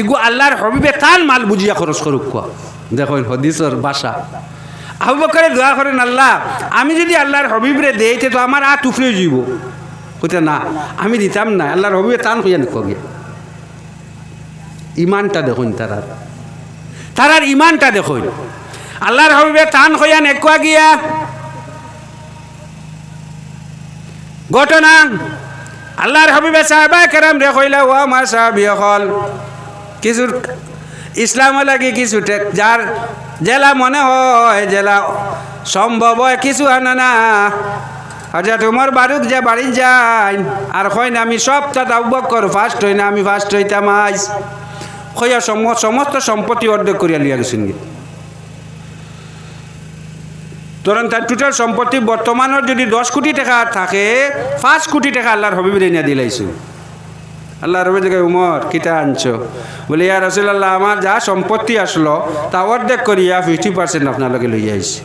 ইগু আল্লাহর হবিবে তার মাল বুঝিয়া খরচ করুক। দেখো হদিসের ভাষা। আবু বকরে দোয়া করেন আল্লাহ আমি যদি আল্লাহর হবিবরে দেই তো আমার আর টুফরে যাইব। কইতে না আমি দিতাম না, আল্লাহর হবিবে তান কইয়া নিকগে। ইমানটা দেখুন, তারার ইমানটা দেখুন। আল্লাহর হবিবে তান হইয়া নেকুয়া গিয়া ঘটনা আল্লাহর হবিবে সাহাবা কেরাম রে কইলা ও আমার সাহাবী হল কিছু ইসলাম লাগি কিছু যার জেলা মনে হয় জেলা সম্ভব হয় কিছু আনা না। হযরত ওমর বারুক যে বাড়ি যাই আর কই না আমি সবটা আবু বকর ফার্স্ট হই না, আমি ফার্স্ট হইতাম আইস কইয়া সমস্ত সম্পত্তি অর্ধেক করিয়া লিয়া গেছেন। ধরেন তার টোটাল সম্পত্তি বর্তমানের যদি 10 কোটি টাকা থাকে 5 কোটি টাকা আল্লাহর হবিবের এনে দিলাইছো। আল্লাহর হবিব দেখে উমর কিতা আনছো? বলে ইয়া রাসূলুল্লাহ আমার যা সম্পত্তি আসলো তা অর্ধেক করিয়া 50% আপনার লগে লইয়া আইছি।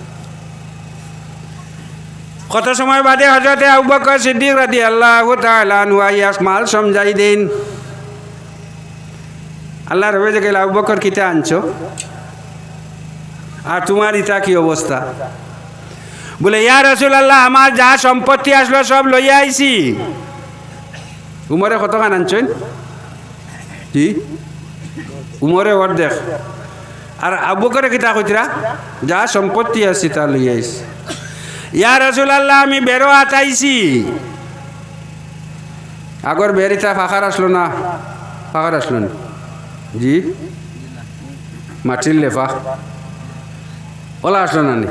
কত সময় বাদে হযরত আবু বকর সিদ্দিক রাদিয়াল্লাহু তাআলা আনহু আইয়াস মাল সমঝাই দেন। আল্লাহর হবিব দেখে আবু বকর কিতা আনছো আর তোমার ইটা কি অবস্থা? বলে ইয়া রাসূলুল্লাহ আমার যা সম্পত্তি আসলো সব লইয়া আইছি। উমরে কতখান আনছেন? জি উমরে অর্ধেক। আর আবু বকরে কিতা কইতরা যা সম্পত্তি আছে তা লইয়া আইছি। ইয়া রাসূলুল্লাহ আমি বেরো আতাইছি। আগর বেরিতা ফাখার আসলো না? ফাখার আসলো না জি মাটির লেফা ওলা আসলো না নি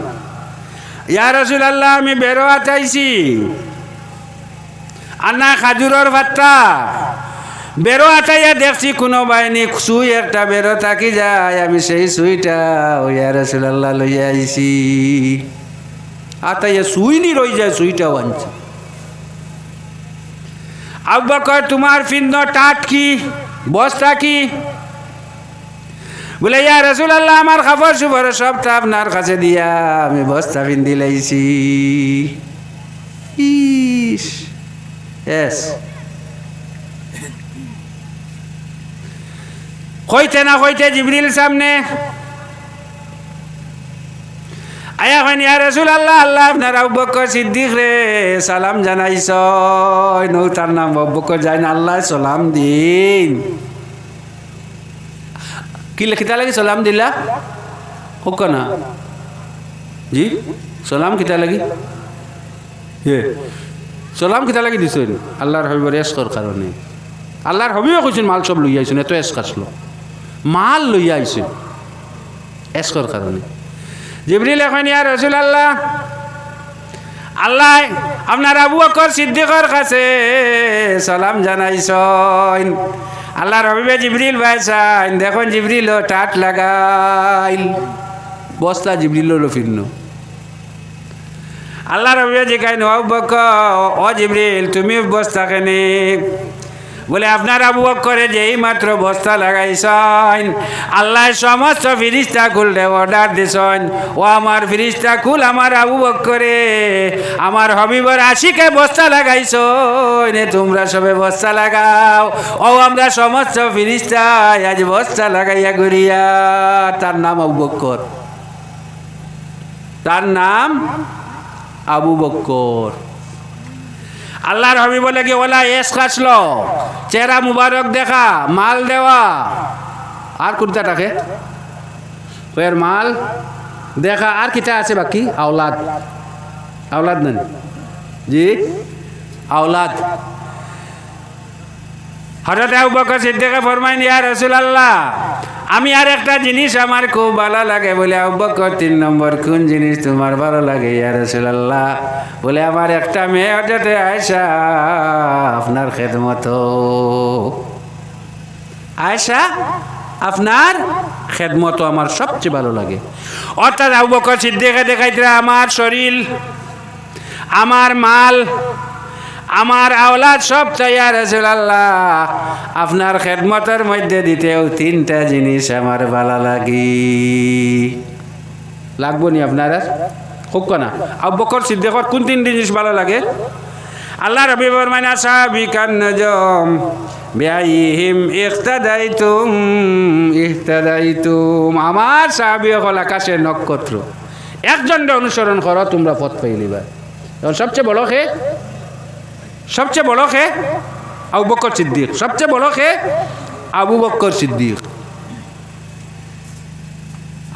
ইয়া রাসূলুল্লাহ আমি বেরো আতাইছি আর না খাজুরের ভাতটা বেরো আটাইয়া দেখছি কোনো বাহিনী সুই একটা বেরো থাকি যায় আমি সেই সুইটা ইয়া রাসূলুল্লাহ লইয়া আইছি আটাইয়া সুই নি রই যায় সুইটাও আনছি আবু বকর তোমার ফিন্দ টাট কি বস্তা কি বলে ইয়া রাসূলুল্লাহ আমার খাবার সুবর সবটা আপনার কাছে দিয়া আমি বস্তা ফিন্দি লাইছি ইস এস কইতে না কইতে জিবরিল সামনে আয়া হন ইয়া রাসূলুল্লাহ আল্লাহ আপনার আবু বকর সিদ্দিক রে সালাম জানাইছ নৌ তার নাম আবু বকর যাই না আল্লাহ সালাম দিন কি লিখিতা লাগি সালাম দিলা হোক না জি সালাম কিতা লাগি হে সালাম কিতা লাগি দিছেন আল্লাহর হবিবর এসকর কারণে আল্লাহর হবিও কইছেন মাল সব লইয়া আইছেন এত এসক আসলো মাল লইয়া আইছেন এসকর কারণে জিবরিল এখন ইয়া রাসূলুল্লাহ আল্লাহ আপনার আবু বকর সিদ্দিকের কাছে সালাম জানাইছেন আল্লাহর হবিবে জিবরিল ভাইসাইন দেখুন জিবরিল টাট লাগাইল বস্তা জিবরিল হলো ফিরল আল্লাহর হবিবে জিগাইন আবু বকর ও জিবরিল তুমি বস্তা কেনে বলে আপনার আবু বকরে যেই মাত্র বস্তা লাগাইছেন আল্লাহ সমস্ত ফিরিস্তা খুললে অর্ডার দিছেন ও আমার ফিরিস্তা খুল আমার আবু বকরে আমার হবিবর আশিকে বস্তা লাগাইছেন তোমরা সবে বস্তা লাগাও ও আমরা সমস্ত ফিরিস্তা আজ বস্তা লাগাইয়া ঘুরিয়া তার নাম আবু বকর তার নাম আবু বকর আল্লাহর হবি বলে কি ওলা এস কাছলো চেহারা মুবারক দেখা মাল দেওয়া আর কোনটাটাকে ওর মাল দেখা আর কিটা আছে বাকি আওলাদ আওলাদ নেন জি আওলাদ হযরত আবু বকর সিদ্দিক ফরমাইন ইয়া রাসূলুল্লাহ আমি আর একটা জিনিস আমার খুব ভালো লাগে বলে আবু বকর 3 নম্বর কোন জিনিস তোমার ভালো লাগে ইয়া রাসূলুল্লাহ বলে আমার একটা মেয়ে হযরত আয়েশা আপনার খেদমত আয়েশা আপনার খেদমত আমার সবচেয়ে ভালো লাগে অর্থাৎ আবু বকর সিদ্দিক দেখাইতরা আমার শরীর আমার মাল আমার আওলাদ সব ইয়া রাসূলুল্লাহ আপনার খেদমতের মধ্যে দিতেও 3টা জিনিস আমার ভালো লাগে লাগবো নি আপনার হোক না আবু বকর সিদ্দিকর কোন 3 জিনিস ভালো লাগে আল্লাহ রাব্বি ফরমায় সাবিকান নজম বিআইহিম ইহতাদাইতুম আমার সাহাবী হল আকাশের নক্ষত্র একজনকে অনুসরণ করো তোমরা পথ পাইলিবা সবচেয়ে বড় কে সবচেয়ে বড় কে আবু বকর সিদ্দিক সবচেয়ে বড় কে আবু বকর সিদ্দিক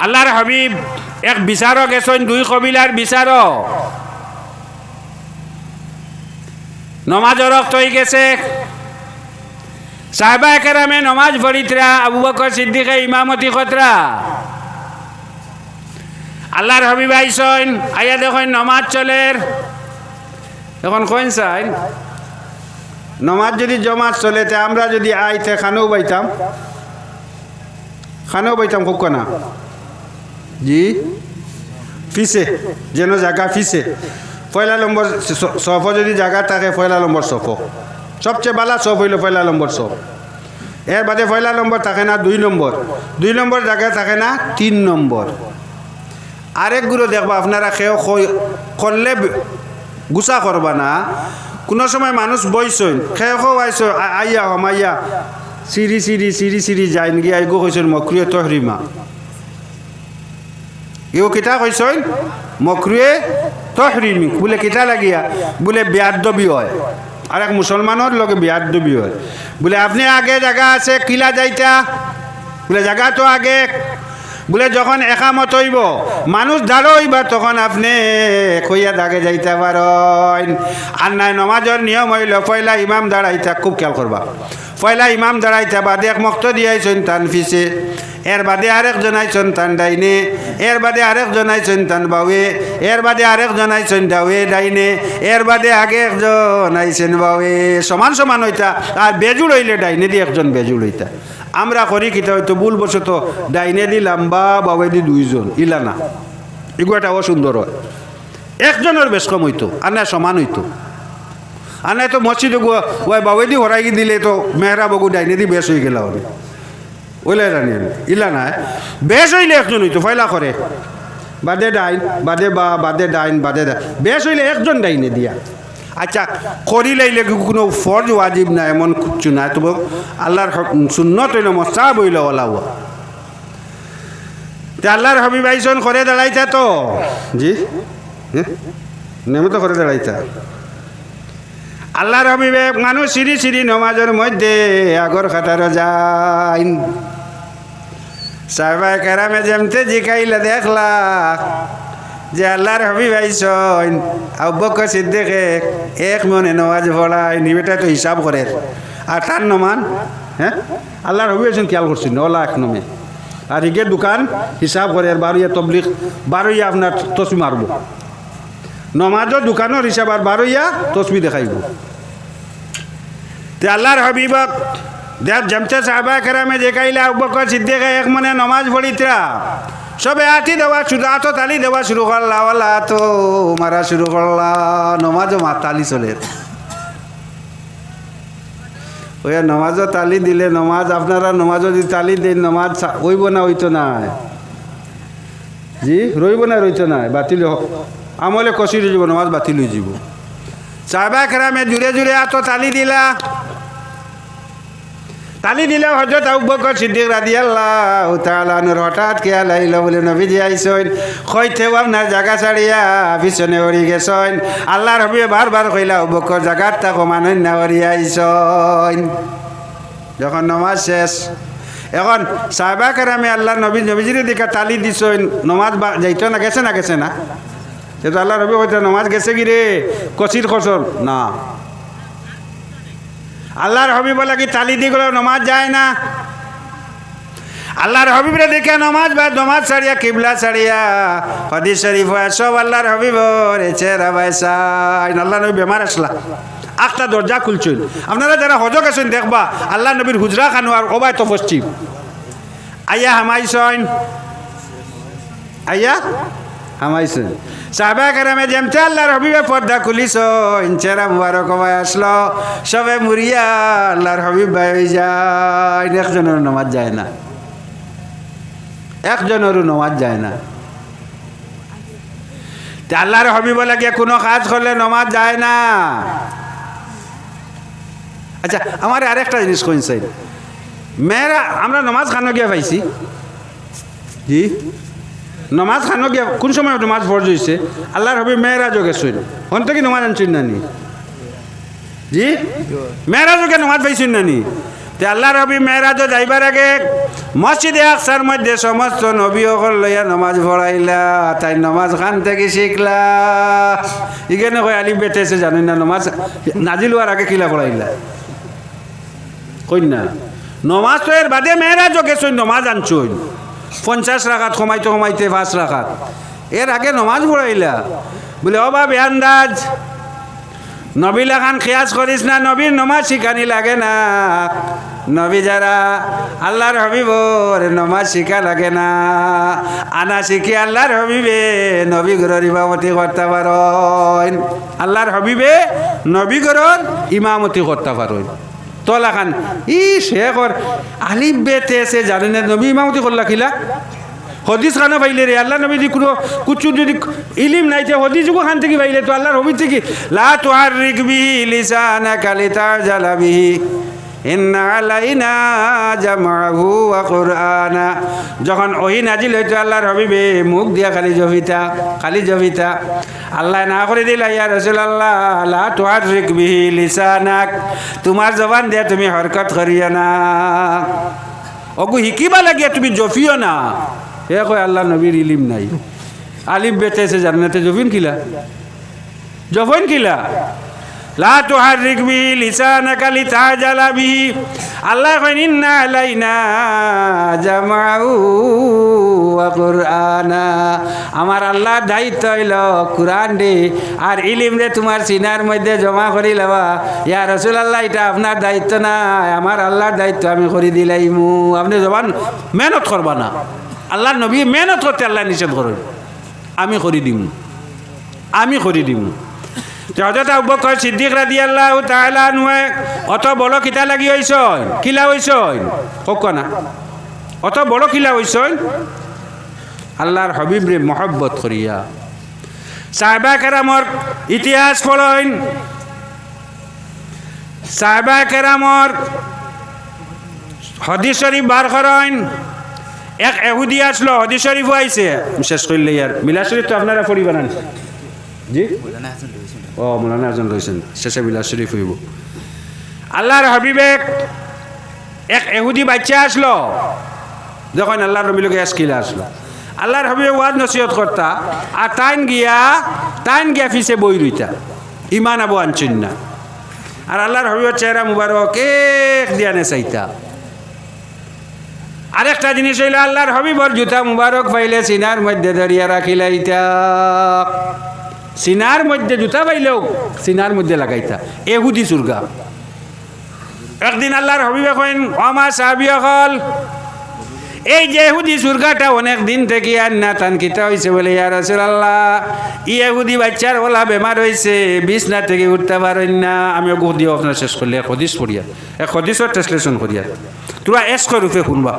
আল্লাহর হাবিব এক বিচারক গেছেন 2 কবিলার বিচারক নমাজের রক্ত হয়ে গেছে সাহাবায়ে কেরামে নমাজ পড়িতরা আবু বকর সিদ্দিকে ইমামতি করতরা আল্লাহর হাবিব আইছেন আইয়া দেখেন নমাজ চলের এখন কইন চাই নমাজ যদি জমাত চলে তে আমরা যদি আইতে খানেও বাইতাম খুব না জি ফিসে যেন জায়গা ফিসে পয়লা নম্বর সফ যদি জায়গা থাকে পয়লা নম্বর সফ সবচেয়ে বালা সফ হইল পয়লা নম্বর সফ এর বাদে পয়লা নম্বর থাকে না 2 নম্বর জায়গা থাকে না 3 নম্বর আরেকগুলো দেখবা আপনারা খেয়ে করলে গুছা করবা না কোনো সময় মানুষ বইছেন খেয়ে আইস আইয়া হমাইয়া সিরি যাই নাকি আইগো কইছেন মকরুয়ে তহরিমা এও কিতা কইছেন মকরুয়ে তহরিমি বলে কিতা লাগিয়া বলে বেয়াদবি হয় আর এক মুসলমানের লগে বেয়াদবি হয় বলে আপনি আগে জায়গা আছে কিলা যাইতা বলে জায়গা তো আগে বলে যখন একামত হইব মানুষ দাঁড়ো হইবা তখন আপনি কইয়া দাগে যাইতে পারেন। আর নাই নমাজের নিয়ম হইল পয়লা ইমাম দাঁড়াইতা, খুব খেয়াল করবা, পয়লা ইমাম দাঁড়াইতা বাদে এক মক্ত দিয়াইছেন তান ফিসে, এর বাদে আরেকজন আইছেন তান ডাইনে, এর বাদে আরেকজন আইছেন তান বাউে, এর বাদে আরেকজন আইছেন ডাউে ডাইনে, এর বাদে আগে একজন আইছেন বাউে, সমান সমান হইতা। আর বেজুড় হইলে ডাইনে দিয়ে একজন বেজুড় হইতা। আমরা করি কিতা হয়তো ভুল বসত ডাইনে দি লাম্বা বাউে দি দুইজন, ইলা না, এগুলো অসুন্দর হয়। একজনের বেশ কম হইতো আর না সমান হইতো। আর নাই তো মসজিদ ওই বাউে দি হরাই দিলে তো মেহরা বগু ডাইনে দি বেশ হয়ে গেল হবে, ওইলে জানি ইলা না বেশ হইলে একজন হইতো ফয়লা করে বাদে ডাইন বাদে বা বাদে ডাইন বাদে বেশ হইলে একজন ডাইনে দিয়া। আচ্ছা করি লাইলে কোনো ফরজ ওয়াজিব না, এমন কিছু নাই, তবু আল্লাহর সুন্নত হইল মশাব হইল ওলাও। আল্লাহর হবিব আইসন করে দাঁড়াইতা তো জি নেমে তো করে দাঁড়াইতা। আল্লাহর হবিবে মানুষ সিঁড়ি সিঁড়ি নমাজের মধ্যে আগর খাতার যায়। সাহেবা কেরামে যেমতে জিকাইলে দেখলা যে আল্লাহর হবিব আইসন আবু বকর সিদ্দিকে এক মনে নমাজ পড়ায় নিবেটা তো হিসাব করে। আর তার নমান হ্যাঁ আল্লাহর হবিব আইসন খেয়াল করছেন ওলা এক নমে। আর ইগে দোকান হিসাব করে আর বারোইয়া তবলিক বারোইয়া আপনার তসবি মারব, নমাজও দোকানের হিসাব আর বারোইয়া তসবি দেখাইব। তে আল্লাহর হবিবক দেখ জমতে সাহাবা কেরামে দেখাইলে আবু বকর সিদ্দিকে এক মনে নমাজ পড়িতা সবে আতি দেওয়া শুরু আতো তালি দেওয়া শুরু করলা, ওলা তো মারা শুরু করলা, নমাজও তালি চলে। ওই নমাজও তালি দিলে নমাজ আপনারা নমাজও যদি তালি দেন নমাজ হইব না হইতো না জি রইব না রইতো না, বাতিল আমলে কষি হয়ে যাব, নমাজ বাতিল হয়ে যাব। সাহাবা কেরামে জুড়ে জুড়ে আতো তালি দিলা, তালি দিলে হযরত আবু বকর সিদ্দিক রাদিয়াল্লাহু তাআলা আনহু হঠাৎ খেয়াল আইল বলে নবীজি আইসেন, কইতেও আপনার জায়গা ছাড়িয়া পিছনে ওড়ি গেছেন। আল্লাহর হবিবে বারবার কইলা আবু বকর জায়গার তা কমানন না ওড়ি আইসেন। যখন নমাজ শেষ এখন সাহাবা কেরামে আল্লাহ নবীজির দিকে তালি দিছেন, নমাজ যাইতো না, গেছে না গেছে না, তো আল্লাহর হবিবে কইতে নমাজ গেছে কি রে কচির খসর না। আল্লাহর হবিব লাগি তালি দি গেল নমাজ যায় না। আল্লাহর হবিবরে দেখে নমাজ বা নমাজ ছাড়িয়া কিবলা ছাড়িয়া হাদিস শরীফ সব আল্লাহর হবিবর চেহারা বাইসাই। আল্লাহ নবী বেমার আসলা, আখটা দরজা খুলছেন। আপনারা যারা হজক আছেন দেখবা আল্লাহ নবীর হুজরা খানো আর ওবাই তো পশ্চিম আইয়া হামাইছেন, আইয়া হামাইছেন। সাহাবা কেরামে যেমতে আল্লাহর হবিবে পর্দা খুলিস চেহারা মুবারক হয়ে আসলো, সবে মুরিয়া আল্লাহর হবিব ভাই যায়। একজনের নমাজ যায় না, একজনেরও নমাজ যায় না। আল্লাহর হবিব লাগে কোনো কাজ করলে নমাজ যায় না। আচ্ছা আমার আরেকটা জিনিস কইছে, মেয়েরা আমরা নমাজ খানো গিয়া পাইছি জি, নমাজ খানো গিয়া কোন সময় নমাজ ফরজ হয়েছে আল্লাহর হবিব মেয়েরাজও গেছেন, হন থেকে নমাজ আনছেন না নি জি, মেয়েরাজও কে নমাজ পাইছেন না নি। তে আল্লাহর হবিব মেয়েরাজও যাইবার আগে মসজিদে আকসার মধ্যে সমস্ত নবী সকল লইয়া নমাজ পড়াইলা, তাই নমাজ খান থেকে শিখলা। ইখানে কই আলিফ বেতেছে জানেন না, নমাজ নাজিল হওয়ার আগে কিলা পড়াইলা কই না। নমাজ তো এর বাদে মেয়েরাজও গেছেন নমাজ আনছেন 50 রাকাত কমাইতে কমাইতে 5 রাকাত, এর আগে নমাজ পড়াইলা। বলে ও বাবা আন্দাজ নবী লাগান খেয়াজ করিস না, নবীর নমাজ শিখানি লাগে না। নবী যারা আল্লাহর হবিবর নমাজ শিখা লাগে না, আনা শিখি আল্লাহর হবিবে নবী গরর ইমামতি করতে পারেন। আল্লাহর হবিবে নবী গরর ইমামতি করতে পারেন। তোলা খান ই শেখর আলিফ বেতে এসে জানেন নবী ইমামতি করলা খিলা হদিস খানা পাইলে রে আল্লাহ নবী যদি কোনো কুচু যদি ইলিম নাইতে হদিসও খান থেকে পাইলে তো আল্লাহর হবি থেকে লা তুহাররিক বিহি লিসানাকা লিতাজালা বিহি ইন্না আলাইনা জামাহু ওয়া কুরআনা। যখন ওহি নাজিল হইতো আল্লাহর হবিবে মুখ দিয়া খালি জবিতা আল্লাহ না করে দিলা ইয়া রাসূলুল্লাহ লা তুহাররিক বিহি লিসানাক, তোমার জবান দিয়া তুমি হরকত করিও না, ওগু হিকিবা লাগিয়া তুমি জফিও না। এ কয় আল্লাহ নবীর ইলিম নাই আলিম বেতেছে জান্নাতে জফিন কিলা জফিন কিলা লা তুহারিক বিহি লিসানাকা লিতাজালা বিহি আল্লাহ কয় ইন্না আলাইনা জামাউ ওয়া কুরআনা আমার আল্লাহর দায়িত্ব হইল কুরআন দে আর ইলম রে তোমার সিনার মধ্যে জমা করি লবা ইয়া রাসূলুল্লাহ এটা আপনার দায়িত্ব না আমার আল্লাহর দায়িত্ব আমি করে দিলাইমু আপনি জবান মেহনত করবা না আল্লাহর নবী মেহনত করতে আল্লাহ নিষেধ করেন আমি করে দিম হযরত আবু বকর সিদ্দিক রাদিয়াল্লাহু তাআলা আনহু অত বড় কিতা লাগি হইছন কিলা হইছন কক না অত বড় কিলা হইছন আল্লাহর হাবিব রে মহব্বত করিয়া সাহাবা কেরামর ইতিহাস পড়েন সাহাবা কেরামর হাদিস শরীফ বার করেন এক ইহুদি আসলো হাদিস শরীফ আইছে শেষ করলে ইয়ার মিলাদ শরীফ তো আপনারা পড়িবেন না জি ও মৌলানা আজম রয়েছেন শেষে মিলাদ শরীফ হইব আল্লাহর হাবিবে এক ইহুদি বাচ্চা আসলো যখন আল্লাহর নবী লোকে আজকিলা আসলো আল্লাহর হাবিবে ওয়াজ নসিহত করতা আর তাইন গিয়া ফিসে বই রইতা ইমান আবু আনছেন না আর আল্লাহর হাবিবের চেহারা মুবারক এক দিয়ানে চাইতা আরেকটা জিনিস হইল আল্লাহর হাবিবর জুতা মুবারক পাইলে সিনার মধ্যে ধরিয়া রাখিলাইতা সিনার মধ্যে জুতা পাইলেও সিনার মধ্যে লাগাইতা এহুদি সুরগা একদিন আল্লাহর হাবিবে কইন আমা সাহাবী হল এই যে এহুদি সুরগাটা অনেক দিন থেকে আর না তান কিতা হইছে বলে ইয়া রাসূলুল্লাহ ইহুদি বাচ্চার ওলা বেমার হইছে বিছনা থেকে উঠতে পারেন না আমি ওগো দিও আপনার শেষ করলে এক হাদিস পড়িয়া এক হাদিসের ট্রান্সলেশন করিয়া তোরা এসকো রূপে শুনবা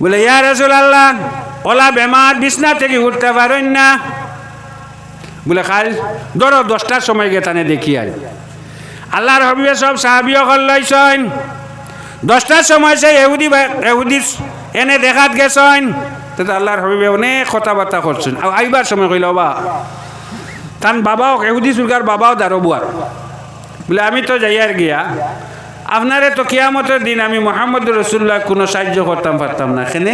বলে ইয়া রাসূলুল্লাহ ওলা বেমার বিছনা থেকে উঠতে পারেন না বলে কাল ধরো 10টার সময় গে তানে দেখি আই আল্লাহর হাবিবে সব সাহাবী হল লইছেন 10টার সময় সে ইহুদি এনে দেখাত গেছেন তো আল্লাহর হাবিবে অনেক কথাবার্তা করছেন আইবার সময় কইল বা তান বাবাও ইহুদি সুরগার বাবাও দারোবুয়ার বলে আমি তো যাইয়ার গিয়া আপনারে তো কিয়ামতের দিন আমি মুহাম্মদ রাসূলুল্লাহ কোনো সাহায্য করতাম পারতাম না এখানে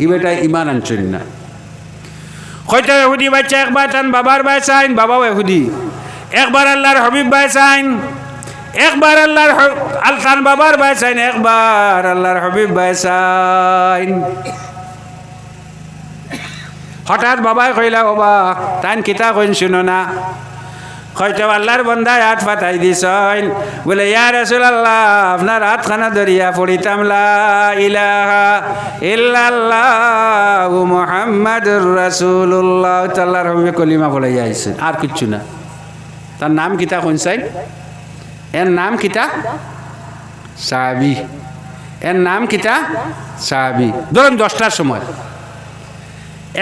ইবেটা ইমান আনছেন না হয়তো ইহুদি বাচ্চা একবার তান বাবার বাইসাইন বাবাও ইহুদি একবার আল্লাহর হাবিব বাইসাইন একবার আল্লাহর তান বাবার বাইসাইন একবার আল্লাহর হাবিব বাইসাইন হঠাৎ বাবাই কইলা বাবা তান কিতা কইন শুনো না হয়তো আল্লাহর বন্দায় হাত ফাটাই দিছেন বলে ইয়া রাসূলুল্লাহ আপনার হাতখানা ধরিয়া পড়িতাম লা ইলাহা ইল্লাল্লাহু মুহাম্মাদুর রাসূলুল্লাহ আল্লাহর হাবিব কলিমা পড়াইয়া আইছেন আর কিচ্ছু না তার নাম কিতা কইছেন এর নাম কিতা সাহাবী এর নাম কিতা সাহাবী ধরুন 10টার সময়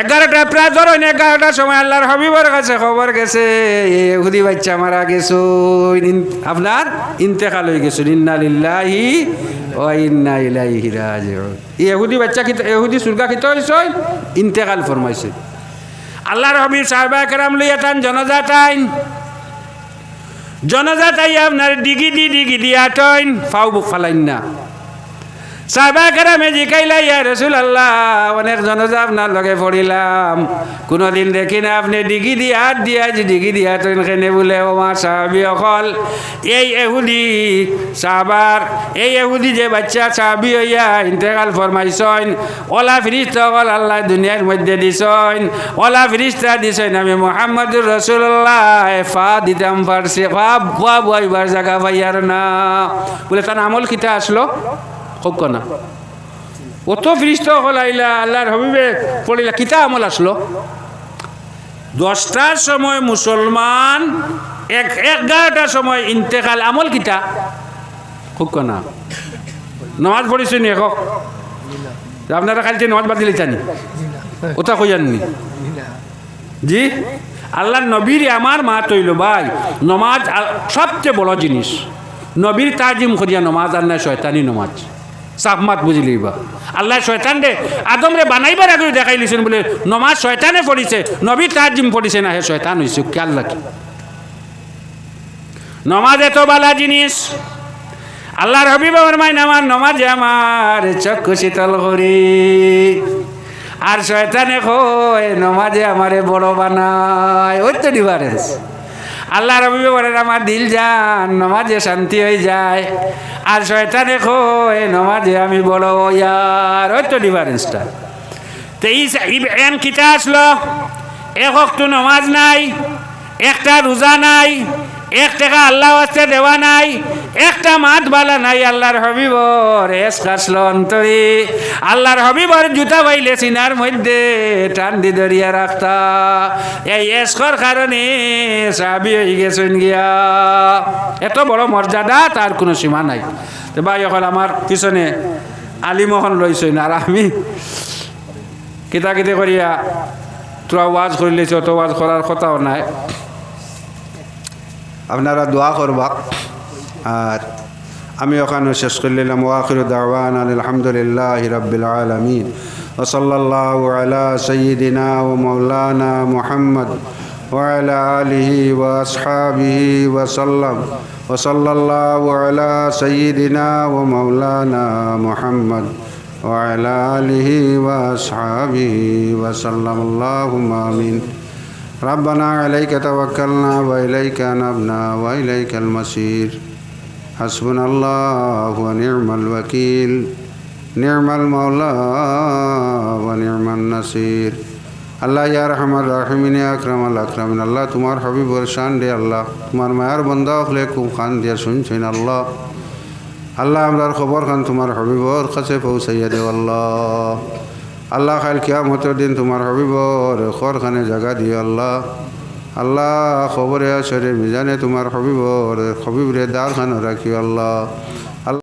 11টা প্রায় ধরুন 11টার সময় আল্লাহর হাবিবের কাছে খবর গেছে ইহুদি বাচ্চা মারা গেছে আপনার ইন্তেকাল হয়ে গেছে ইন্না লিল্লাহি ওয়া ইন্না ইলাইহি রাজিউন ইহুদি বাচ্চা কি ইহুদি সুরগা কি হইছে ইন্তেকাল ফরমাইছে আল্লাহর হাবিব সাহাবা کرام লইয়া তান জনাজা তাই আপনার ডিগি দি আটইন ফাউ ফালাইন না সাহাবা کرامে জিকাইলা ইয়া রাসূলুল্লাহ অনেক জনাজা আপনার লগে পড়িলাম কোনদিন দেখি না আপনি ডিগি দি হাত দিয়া ডিগি দি আটইন কেনে বলে ও মা সাহাবী অকল এই ইহুদি সাহাবার এই ইহুদি যে বাচ্চা সাহাবী হইয়া ইন্তেকাল ফরমাইছেন ওলা ফেরেশতা বল আল্লাহ দুনিয়ার মধ্যে দিছেন ওলা ফেরেশতা দিছেন আমি মুহাম্মদুর রাসূলুল্লাহ ফা দিতাম ফারসি ফা বইবার জায়গা পাইয়ার না বলে তার আমল কিতা আসলো হোক না অত ফেরেশতা হলাইলা আল্লাহর হাবিবে পড়িলা কিতা আমল আসলো 10টার সময় মুসলমান 11টার সময় ইন্তেকাল আমল কিতা হোক না নামাজ পড়িছেন একক আপনারা কালকে নামাজ বাদ দিলে জানি ওটা কই জাননি জি আল্লাহর নবীর আমার মা তৈল ভাই নামাজ সবচেয়ে বড় জিনিস নবীর তাজিম করিয়া নামাজ আর না শয়তানি নামাজ সাফমাত বুঝলি বা আল্লাহ শয়তান রে আদম রে বানাইবার আগে দেখাই লিছেন বলে নমাজ শয়তানে পড়িছে নবী তাজিম পড়িছে না হে শয়তান হইছে কি আল্লাহ কি নমাজ এত বালা জিনিস আল্লাহর হাবিব ফরমায় আমার নমাজে আমার চক্ষু শীতল করি আর শয়তানে কয় নমাজে আমারে বড় বানায়। ওই তো ডিফারেন্স। আল্লাহর হাবিব বলেন আমার দিল জান নমাজে শান্তি হয়ে যায় আর শয়তানে কয় নমাজে আমি বড় ইয়ার। ওই তো ডিফারেন্সটা। তো এই এন কিতা আসলো, এক ওয়াক্ত নমাজ নাই, একটা রোজা নাই, এক টাকা আল্লাহ ওয়াস্তে দেওয়া নাই, একটা মাত বালা নাই। আল্লাহর হবিবর এস কাশলো অন্তরে, আল্লাহর হবিবর জুতা বাইলে সিনার মধ্যে টান দি দরিয়া রাখতা। এই এসকর কারণে সাহাবী হয়ে গেছেন গিয়া। এত বড় মর্যাদা তার কোনো সীমা নাই। তো ভাই এখন আমার পিছনে আলিমোহন রয়েছেন আর আমি কিতা কিতে করিয়া তোরা ওয়াজ করিলেছ, অত ওয়াজ করার কথাও নাই। আপনারা দোয়া করবা আর আমি ওখানে শেষ করে নিলাম। ওয়াখিরু দাওয়ানা আলহামদুলিল্লাহি রাব্বিল আলামিন ওয়া সাল্লাল্লাহু আলা সাইয়্যিদিনা ওয়া মাওলানা মুহাম্মদ ওয়া আলা আলিহি ওয়া আসহাবিহি ওয়া সাল্লাম ওয়া সাল্লাল্লাহু আলা সাইয়্যিদিনা ওয়া মাওলানা মুহাম্মদ ওয়া আলা আলিহি ওয়া আসহাবিহি ওয়া সাল্লাম। আল্লাহুম্মা আমিন। ربنا عليك توكلنا وإليك أنبنا وإليك المصير حسبنا الله ونعم الوكيل نعم المولى ونعم النصير। আল্লাহ ইয়া রহমান রাহিমিন ইয়া আকরামাল আকরামিন। আল্লাহ তোমার হাবিবর শান দে, আল্লাহ তোমার মায়ার বন্দা হলে খুব খান দিয়া শুনছেন আল্লাহ। আল্লাহ আমরার খবর খান তোমার হাবিবর কাছে পৌঁছাইয়া দেও আল্লাহ। আল্লাহ খাইল কিয়ামতের দিন তোমার হবিবর খরখানে জায়গা দিও আল্লাহ। আল্লাহ খবরে আসরে মিজানে তোমার হবিবর হবিবরে দার খানো রাখিও আল্লাহ।